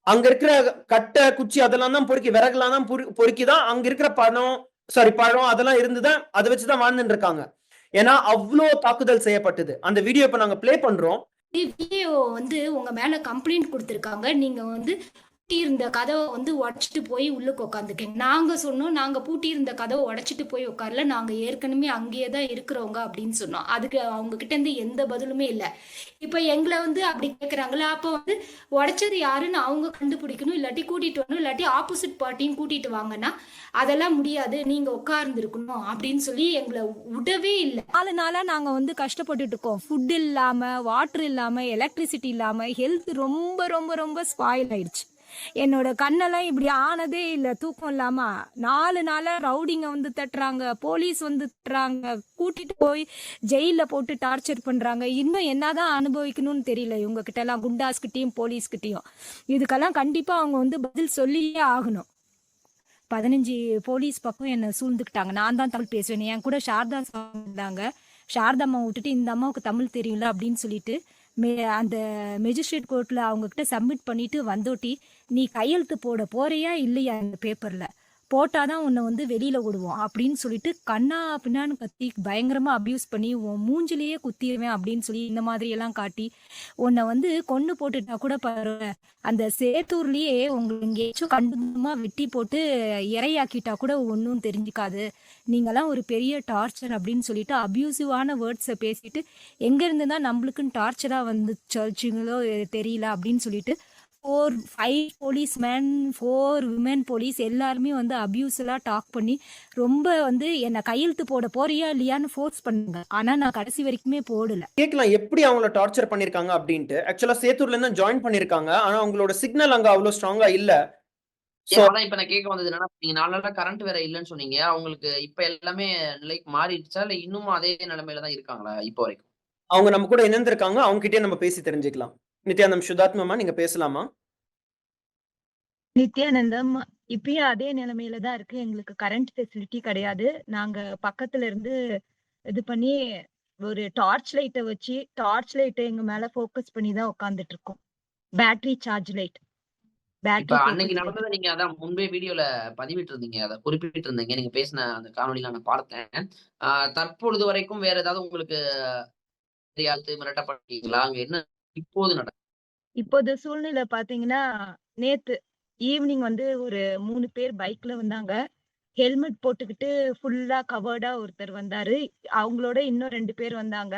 அங்க இருக்கிற கட்டை குச்சி அதெல்லாம் தான் பொறுக்கி விறகுலாம் தான் பொறுக்கிதான் அங்க இருக்கிற பழம் அதெல்லாம் இருந்துதான் அதை வச்சுதான் வாழ்ந்துட்டு இருக்காங்க. ஏன்னா அவ்வளோ தாக்குதல் செய்யப்பட்டது. அந்த வீடியோ இப்ப நாங்க பிளே பண்றோம். வீடியோ வந்து உங்க மேல கம்ப்ளைண்ட் கொடுத்துருக்காங்க. நீங்க வந்து பூட்டி இருந்த கதவை வந்து உடைச்சிட்டு போய் உள்ளுக்கு உட்காந்துக்கங்க. நாங்க சொன்னோம் நாங்க பூட்டி இருந்த கதவை உடைச்சிட்டு போய் உட்காரல, நாங்க ஏற்கனவே அங்கேயே தான் இருக்கிறவங்க அப்படின்னு சொன்னோம். அதுக்கு அவங்க கிட்ட இருந்து எந்த பதிலுமே இல்லை. இப்ப எங்களை வந்து அப்படி கேட்கறாங்களா, அப்போ வந்து உடைச்சது யாருன்னு அவங்க கண்டுபிடிக்கணும், இல்லாட்டி கூட்டிட்டு வரணும், இல்லாட்டி ஆப்போசிட் பார்ட்டியும் கூட்டிட்டு வாங்கன்னா அதெல்லாம் முடியாது, நீங்க உட்கார்ந்துருக்கணும் அப்படின்னு சொல்லி எங்களை விடவே இல்லை. 4 நாளா நாங்க வந்து கஷ்டப்பட்டுட்டு இருக்கோம். ஃபுட் இல்லாம, வாட்டர் இல்லாம, எலக்ட்ரிசிட்டி இல்லாம, ஹெல்த் ரொம்ப ரொம்ப ரொம்ப ஸ்பாயில் ஆயிடுச்சு. என்னோட கண்ணெல்லாம் இப்படி ஆனதே இல்லை. தூக்கம் இல்லாம 4 நாளா ரவுடிங்க வந்து தட்டுறாங்க, போலீஸ் வந்து தட்டுறாங்க, கூட்டிட்டு போய் ஜெயில போட்டு டார்ச்சர் பண்றாங்க. இன்னும் என்னதான் அனுபவிக்கணும்னு தெரியல இவங்க கிட்ட எல்லாம், குண்டாஸ்கிட்டையும் போலீஸ்கிட்டையும். இதுக்கெல்லாம் கண்டிப்பா அவங்க வந்து பதில் சொல்லியே ஆகணும். 15 போலீஸ் பக்கம் என்னை சூழ்ந்துக்கிட்டாங்க. நான் தான் தமிழ் பேசுவேன். என் கூட சாரதா இருந்தாங்க. சாரதாம்மா விட்டுட்டு இந்த அம்மாவுக்கு தமிழ் தெரியல அப்படின்னு சொல்லிட்டு அந்த மெஜிஸ்ட்ரேட் கோர்ட்டில் அவங்கக்கிட்ட சப்மிட் பண்ணிட்டு வந்தோட்டி, நீ கையெழுத்து போட போறியா இல்லையா இந்த பேப்பரில், போட்டாதான் உன்னை வந்து வெளியில் விடுவோம் அப்படின்னு சொல்லிட்டு கண்ணா பின்னான்னு கத்தி பயங்கரமாக அப்யூஸ் பண்ணி உன் மூஞ்சிலேயே குத்திடுவேன் அப்படின்னு சொல்லி இந்த மாதிரியெல்லாம் காட்டி உன்னை வந்து கொண்டு போட்டுட்டா கூட பரவாயில்ல, அந்த சேத்தூர்லேயே உங்களுக்கு எங்கேயாச்சும் கண்டுமா வெட்டி போட்டு இறையாக்கிட்டா கூட ஒன்றும் தெரிஞ்சுக்காது, நீங்களாம் ஒரு பெரிய டார்ச்சர் அப்படின்னு சொல்லிட்டு அப்யூசிவான வேர்ட்ஸை பேசிட்டு எங்கேருந்து தான் நம்மளுக்குன்னு டார்ச்சராக வந்து சர்ச்சுங்களோ தெரியல அப்படின்னு சொல்லிட்டு 5 போலீஸ்மேன் 4 விமன் போலீஸ் எல்லாருமே வந்து அபியூஸ்லாம் டாக் பண்ணி ரொம்ப வந்து என்ன கையெழுத்து போட போறியா இல்லையான்னு ஃபோர்ஸ் பண்ணுங்க. ஆனா நான் கடைசி வரைக்குமே போடல. கேட்கலாம் எப்படி அவங்கள டார்ச்சர் பண்ணிருக்காங்க அப்படின்ட்டு. ஆக்சுவலா சேத்தூர்ல இருந்து ஜாயின் பண்ணிருக்காங்க. ஆனா அவங்களோட சிக்னல் அங்க அவ்வளவு ஸ்ட்ராங்கா இல்ல. அதான் இப்ப நான் கேட்க வந்தது என்னன்னா, நீங்க 4 நாளா கரண்ட் வேற இல்லைன்னு சொன்னீங்க. அவங்களுக்கு இப்ப எல்லாமே நிலைக்கு மாறிடுச்சா இல்ல இன்னும் அதே நிலைமையில தான் இருக்காங்களா இப்போ வரைக்கும்? அவங்க நம்ம கூட இணைந்திருக்காங்க. அவங்க கிட்டே நம்ம பேசி தெரிஞ்சுக்கலாம். நித்யானந்தம் சுதாத்மமா நீங்க பேசலாமா? நித்யானந்தம் இப்பயும் அதே நிலைமையில தான் இருக்கு. எங்களுக்கு கரண்ட் ஃபெசிலிட்டி கிடையாது. நாங்க பக்கத்துல இருந்து இது பண்ணி ஒரு டார்ச் லைட்டை வச்சு டார்ச் லைட்டை எங்க மேல ஃபோக்கஸ் பண்ணி தான் உட்காந்துட்டு இருக்கோம். Battery charge light. இப்ப அன்னைக்கு நடந்ததை நீங்க அதான் முன்பே வீடியோல பதிவிட்டு இருந்தீங்க, அதை குறிப்பிட்டு இருந்தீங்க. நீங்க பேசின அந்த காணொலியில நான் பார்த்தேன். தற்பொழுது வரைக்கும் வேற ஏதாவது உங்களுக்கு மிரட்டப்பட்டீங்களா? அங்க என்ன இப்போது நடக்கும்? இப்போது சூழ்நிலை பாத்தீங்கன்னா, நேத்து ஈவினிங் வந்து ஒரு 3 பேர் பைக்ல வந்தாங்க. ஹெல்மெட் போட்டுக்கிட்டு ஃபுல்லா கவர்டா ஒருத்தர் வந்தாரு. அவங்களோட இன்னும் 2 பேர் வந்தாங்க.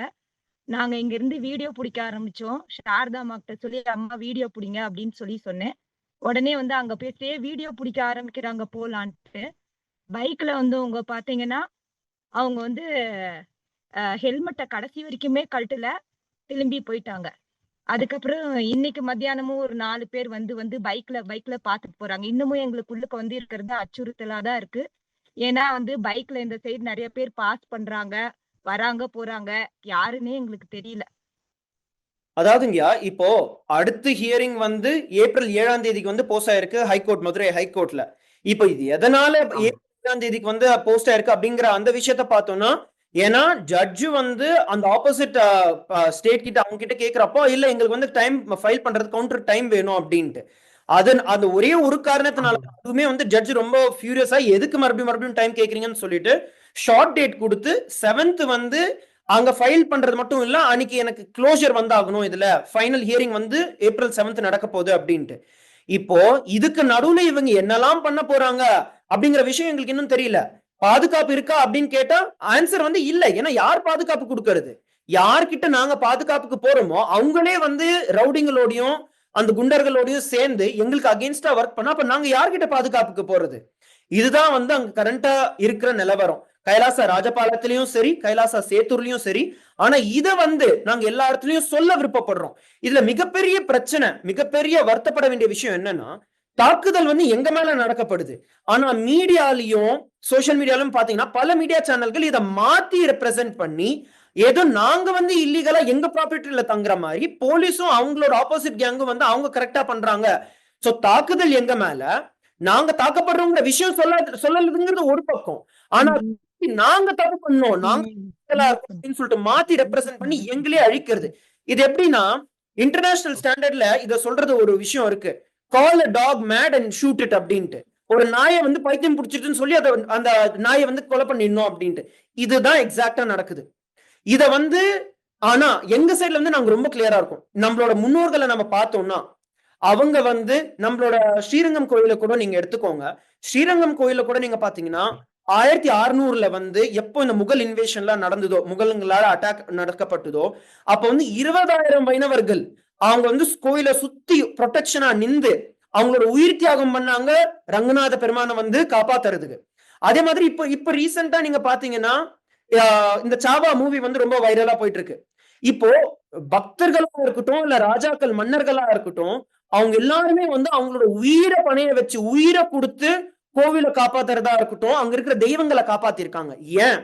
நாங்க இங்க இருந்து வீடியோ பிடிக்க ஆரம்பிச்சோம். சாரதா அம்மாகிட்ட சொல்லி அம்மா வீடியோ பிடிங்க அப்படின்னு சொல்லி சொன்னேன். உடனே வந்து அங்க போயிட்டே வீடியோ பிடிக்க ஆரம்பிக்கிறாங்க போலான்ட்டு. பைக்ல வந்தவங்க பாத்தீங்கன்னா, அவங்க வந்து ஹெல்மெட்டை கடைசி வரைக்குமே கழட்டல, திரும்பி போயிட்டாங்க. அதுக்கப்புறம் இன்னைக்கு மத்தியானமும் ஒரு 4 பேர் வந்து பைக்ல பாத்துட்டு போறாங்க. இன்னமும் எங்களுக்கு உள்ளுக்கு வந்து இருக்கிறது அச்சுறுத்தலா தான் இருக்கு. ஏன்னா வந்து பைக்ல இந்த சைடு நிறைய பேர் பாஸ் பண்றாங்க, வராங்க போறாங்க, யாருன்னே எங்களுக்கு தெரியல. அதாவதுங்கயா, இப்போ அடுத்த ஹியரிங் வந்து ஏப்ரல் 7ஆம் தேதிக்கு வந்து போஸ்ட் ஆயிருக்கு ஹைகோர்ட், மதுரை ஹைகோர்ட்ல. இப்போ இது எதனால ஏப்ரல் 7ஆம் தேதிக்கு வந்து போஸ்ட் ஆயிருக்கு அப்படிங்கிற அந்த விஷயத்த பார்த்தோம்னா, ஏன்னா ஜட்ஜு வந்து அந்த ஆப்போசிட் ஸ்டேட் கிட்ட அவங்க கிட்ட கேட்கிறப்போ இல்ல எங்களுக்கு வந்து டைம் ஃபைல் பண்றது கவுண்டர் டைம் வேணும் அப்படின்ட்டு. அது ஒரே ஒரு காரணத்தினால அதுவுமே வந்து ஜட்ஜ் ரொம்ப ஃபியூரியஸா எதுக்கு மறுபடியும் டைம் கேட்கறீங்கன்னு சொல்லிட்டு ஷார்ட் டேட் கொடுத்து 7th வந்து அங்க ஃபைல் பண்றது மட்டும் இல்ல, அன்னைக்கு எனக்கு க்ளோஷர் வந்தாகணும், இதுல ஃபைனல் ஹியரிங் வந்து ஏப்ரல் 7th நடக்க போகுது அப்படின்ட்டு. இப்போ இதுக்கு நடுவுல இவங்க என்னெல்லாம் பண்ண போறாங்க அப்படிங்கிற விஷயம் எங்களுக்கு இன்னும் தெரியல. பாதுகாப்பு இருக்கா அப்படின்னு கேட்டா ஆன்சர் வந்து இல்ல. ஏன்னா யார் பாதுகாப்பு கொடுக்கறது? யார்கிட்ட நாங்க பாதுகாப்புக்கு போறோமோ அவங்களே வந்து ரவுடிங்களோடையும் அந்த குண்டர்களோடையும் சேர்ந்து எங்களுக்கு அகேன்ஸ்டா ஒர்க் பண்ணா அப்ப நாங்க யார்கிட்ட பாதுகாப்புக்கு போறது? இதுதான் வந்து அங்க கரண்டா இருக்கிற நிலவரம். கைலாசா ராஜபாளையத்திலயும் சரி, கைலாசா சேத்தூர்லயும் சரி. ஆனா இத வந்து நாங்க எல்லா இடத்துலயும் சொல்ல விருப்பப்படுறோம். இதுல மிகப்பெரிய பிரச்சனை, மிகப்பெரிய வருத்தப்பட வேண்டிய விஷயம் என்னன்னா, தாக்குதல் வந்து எங்க மேல நடக்கப்படுது. ஆனா மீடியாலையும் சோசியல் மீடியாலும் பாத்தீங்கன்னா பல மீடியா சேனல்கள் இதை மாத்தி ரெப்ரசென்ட் பண்ணி ஏதோ நாங்க வந்து இல்லீகலா எங்க ப்ராப்பர்ட்டில தங்குற மாதிரி போலீஸும் அவங்களோட ஆப்போசிட் கேங்கும் வந்து அவங்க கரெக்டா பண்றாங்க. சோ தாக்குதல் எங்க மேல, நாங்க தாக்கப்படுறோங்கிற விஷயம் சொல்லதுங்கிறது ஒரு பக்கம். ஆனா நாங்க தப்பு பண்ணோம், நாங்க அப்படின்னு சொல்லிட்டு மாத்தி ரெப்ரசென்ட் பண்ணி எங்களே அழிக்கிறது. இது எப்படின்னா இன்டர்நேஷனல் ஸ்டாண்டர்ட்ல இத சொல்றது ஒரு விஷயம் இருக்கு. Call a dog mad and shoot it அப்படின்ட்டு. ஒரு நாயை வந்து பைத்தியம் பிடிச்சிட்டுன்னு சொல்லி அதை அந்த நாயை வந்து கொலை பண்ணிடணும் அப்படின்ட்டு. இதுதான் எக்ஸாக்டா நடக்குது. இத வந்து ஆனா எங்க சைட்ல வந்து நாங்க ரொம்ப கிளியரா இருக்கும். நம்மளோட முன்னோர்களை நம்ம பார்த்தோம்னா அவங்க வந்து நம்மளோட ஸ்ரீரங்கம் கோயில கூட நீங்க எடுத்துக்கோங்க. ஸ்ரீரங்கம் கோயில கூட நீங்க பாத்தீங்கன்னா 1600ல வந்து எப்போ இந்த முகல் இன்வேஷன்லாம் நடந்ததோ, முகல்களால அட்டாக் நடக்கப்பட்டதோ, அப்ப வந்து 20,000 வைணவர்கள் அவங்க வந்து கோயிலை சுத்தி ப்ரொடெக்ஷனா நின்று அவங்களோட உயிர் தியாகம் பண்ணாங்க ரங்கநாத பெருமானை வந்து காப்பாத்துறதுக்கு. அதே மாதிரி இப்ப ரீசெண்டா நீங்க பாத்தீங்கன்னா இந்த சாவா மூவி வந்து ரொம்ப வைரலா போயிட்டு இருக்கு. இப்போ பக்தர்களா இருக்கட்டும் இல்ல ராஜாக்கள் மன்னர்களா இருக்கட்டும், அவங்க எல்லாருமே வந்து அவங்களோட உயிரை பணைய வச்சு உயிரை கொடுத்து கோவிலை காப்பாத்துறதா இருக்கட்டும், அங்க இருக்கிற தெய்வங்களை காப்பாத்திருக்காங்க. ஏன்?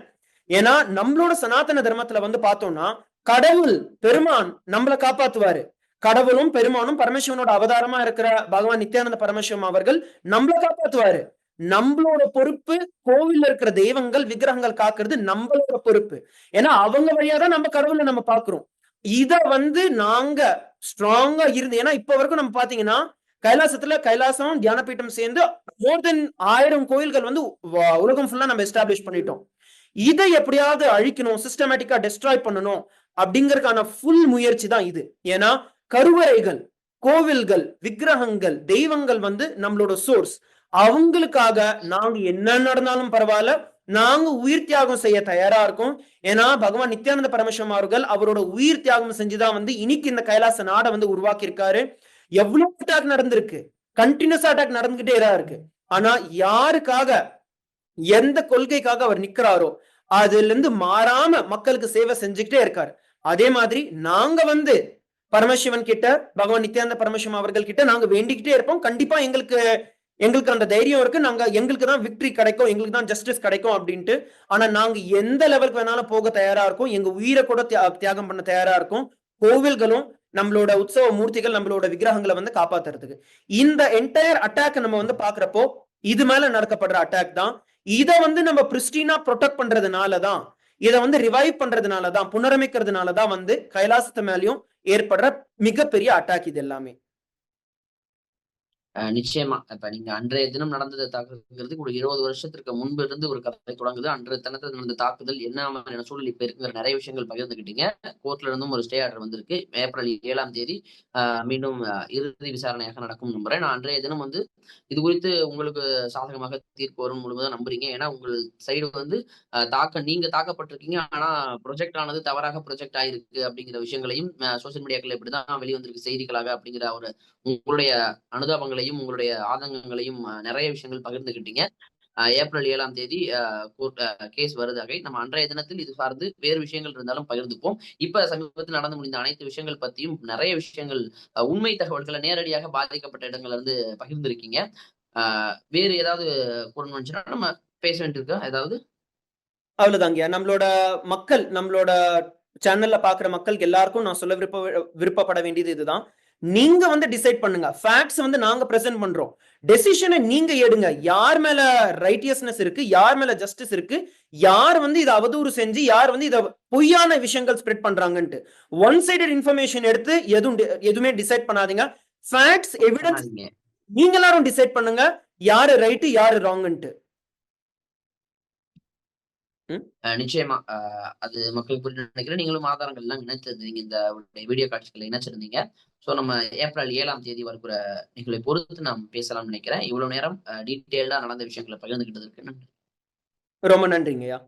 ஏன்னா நம்மளோட சனாதன தர்மத்துல வந்து பார்த்தோம்னா கடவுள் பெருமான் நம்மளை காப்பாத்துவாரு. கடவுளும் பெருமானும் பரமேஸ்வரனோட அவதாரமா இருக்கிற பகவான் நித்யானந்த பரமேஸ்வரம் அவர்கள் நம்மளை காப்பாத்துவாரு. நம்மளோட பொறுப்பு கோவில்ல இருக்கிற தெய்வங்கள் விக்கிரகங்கள் காக்குறது நம்மளோட பொறுப்பு. ஏன்னா அவங்க வழியாதான் நம்ம கடவுளை நம்ம பாக்குறோம். இத வந்து நாங்க ஸ்ட்ராங்கா இருந்து, ஏன்னா இப்ப வரைக்கும் நம்ம பாத்தீங்கன்னா கைலாசத்துல கைலாசம் தியானபீட்டம் சேர்ந்து மோர் தென் 1000 கோயில்கள் வந்து உலகம் ஃபுல்லா நம்ம எஸ்டாப்ளிஷ் பண்ணிட்டோம். இதை எப்படியாவது அழிக்கணும், சிஸ்டமேட்டிக்கா டெஸ்ட்ராய் பண்ணணும் அப்படிங்கறதுக்கான ஃபுல் முயற்சி தான் இது. ஏன்னா கருவறைகள், கோவில்கள், விக்கிரகங்கள், தெய்வங்கள் வந்து நம்மளோட சோர்ஸ். அவங்களுக்காக நாங்க என்ன நடந்தாலும் பரவாயில்ல, நாங்க உயிர் தியாகம் செய்ய தயாரா இருக்கோம். ஏன்னா பகவான் நித்யானந்த பரமேஸ்வரம் அவர்கள் அவரோட உயிர் தியாகம் செஞ்சுதான் வந்து இன்னைக்கு இந்த கைலாச நாடை வந்து உருவாக்கி இருக்காரு. எவ்வளவு அட்டாக் நடந்திருக்கு, கண்டினியூஸ் அட்டாக் நடந்துகிட்டே தான் இருக்கு. ஆனா யாருக்காக எந்த கொள்கைக்காக அவர் நிக்கிறாரோ அதுல இருந்து மாறாம மக்களுக்கு சேவை செஞ்சுக்கிட்டே இருக்காரு. அதே மாதிரி நாங்க வந்து பரமசிவன் கிட்ட, பகவான் நித்யானந்த பரமசிவம் அவர்கள் கிட்ட நாங்க வேண்டிக்கிட்டே இருப்போம். கண்டிப்பா எங்களுக்கு அந்த தைரியம் இருக்கு. நாங்க எங்களுக்கு தான் விக்டரி கிடைக்கும், எங்களுக்கு தான் ஜஸ்டிஸ் கிடைக்கும் அப்படின்ட்டு. ஆனா நாங்க எந்த லெவலுக்கு வேணாலும் போக தயாரா இருக்கும். எங்க உயிரை கூட தியாகம் பண்ண தயாரா இருக்கும். கோவில்களும் நம்மளோட உற்சவ மூர்த்திகள் நம்மளோட விக்கிரகங்களை வந்து காப்பாத்துறதுக்கு. இந்த என்டையர் அட்டாக் நம்ம வந்து பாக்குறப்போ இது மேல நடக்கப்படுற அட்டாக் தான். இத வந்து நம்ம பிரிஸ்டீனா ப்ரொடெக்ட் பண்றதுனாலதான், இதை வந்து ரிவைவ் பண்றதுனாலதான், புனரமைக்கிறதுனாலதான் வந்து கைலாசத்து மேலயும் ஏற்படுற மிகப்பெரிய அட்டாக் இது எல்லாமே. நிச்சயமா. இப்ப நீங்க அன்றைய தினம் நடந்தது தாக்குதல்ங்கிறது ஒரு 20 வருஷத்திற்கு முன்பு இருந்து ஒரு கதை தொடங்குது. அன்றைய தினத்துல நடந்த தாக்குதல் என்ன மாதிரியான சூழல் இப்ப இருக்குங்கிற நிறைய விஷயங்கள் பகிர்ந்துக்கிட்டீங்க. கோர்ட்ல இருந்தும் ஒரு ஸ்டே ஆர்டர் வந்திருக்கு. ஏப்ரல் 7ஆம் தேதி மீண்டும் இறுதி விசாரணையாக நடக்கும் நம்புறேன். நான் அன்றைய தினம் வந்து இது குறித்து உங்களுக்கு சாதகமாக தீர்ப்பு வரும் முழுவதும் நம்புறீங்க. ஏன்னா உங்கள் சைடு வந்து நீங்க தாக்கப்பட்டிருக்கீங்க. ஆனா ப்ரொஜெக்ட் ஆனது தவறாக ப்ரொஜெக்ட் ஆயிருக்கு அப்படிங்கிற விஷயங்களையும் சோசியல் மீடியாக்கள் இப்படிதான் வெளிவந்திருக்கு செய்திகளாக அப்படிங்கிற ஒரு உங்களுடைய அனுதாபங்களையும் உங்களுடைய ஆதங்கங்களையும் நிறைய விஷயங்கள் பகிர்ந்துகிட்டீங்க. ஏப்ரல் 7ஆம் தேதி கோர்ட் கேஸ் வருதாக நம்ம அன்றைய தினத்தில் இது சார்ந்து வேறு விஷயங்கள் இருந்தாலும் பகிர்ந்துப்போம். இப்ப சமீபத்தில் நடந்து முடிந்த அனைத்து விஷயங்கள் பத்தியும் நிறைய விஷயங்கள் உண்மை தகவல்களை நேரடியாக பாதிக்கப்பட்ட இடங்கள்ல இருந்து பகிர்ந்திருக்கீங்க. வேறு ஏதாவது கூறணும் வந்துச்சுன்னா நம்ம பேச வேண்டியிருக்கா ஏதாவது? அவ்வளவுதாங்க. நம்மளோட மக்கள், நம்மளோட சேனல்ல பாக்குற மக்களுக்கு எல்லாருக்கும் நான் சொல்ல விருப்பப்பட வேண்டியது இதுதான். நீங்க வந்து டிசைட் பண்ணுங்க. ஃபேக்ட்ஸ் வந்து நாங்க பிரசன்ட் பண்றோம். டெசிஷனை நீங்க எடுங்க. யார் மேல ரைட்டியஸ்னஸ் இருக்கு, யார் மேல ஜஸ்டிஸ் இருக்கு, யார் வந்து இதை அவதூறு செஞ்சு யார் வந்து இதை பொய்யான விஷயங்கள் ஸ்ப்ரெட் பண்றாங்கன்ட்டு ஒன் சைடட் இன்ஃபர்மேஷன் எடுத்து எதுவுமே டிசைட் பண்ணாதீங்க. ஃபேக்ட்ஸ், எவிடன்ஸ் நீங்க எல்லாரும் டிசைட் பண்ணுங்க யாரு ரைட்டு யாரு ராங்ன்ட்டு. நிச்சயமா அது மக்களுக்கு புரிஞ்சு நினைக்கிறேன். நீங்களும் ஆதாரங்கள் எல்லாம் இணைச்சிருந்தீங்க, இந்த வீடியோ காட்சிகளை இணைச்சிருந்தீங்க. ஸோ நம்ம ஏப்ரல் 7ஆம் தேதி வரக்கூடிய நிகழ்வை பொறுத்து நாம் பேசலாம்னு நினைக்கிறேன். இவ்வளவு நேரம் டீட்டெயில்டா நடந்த விஷயங்களை பகிர்ந்துகிட்டதற்கு நன்றி. ரொம்ப நன்றிங்கய்யா.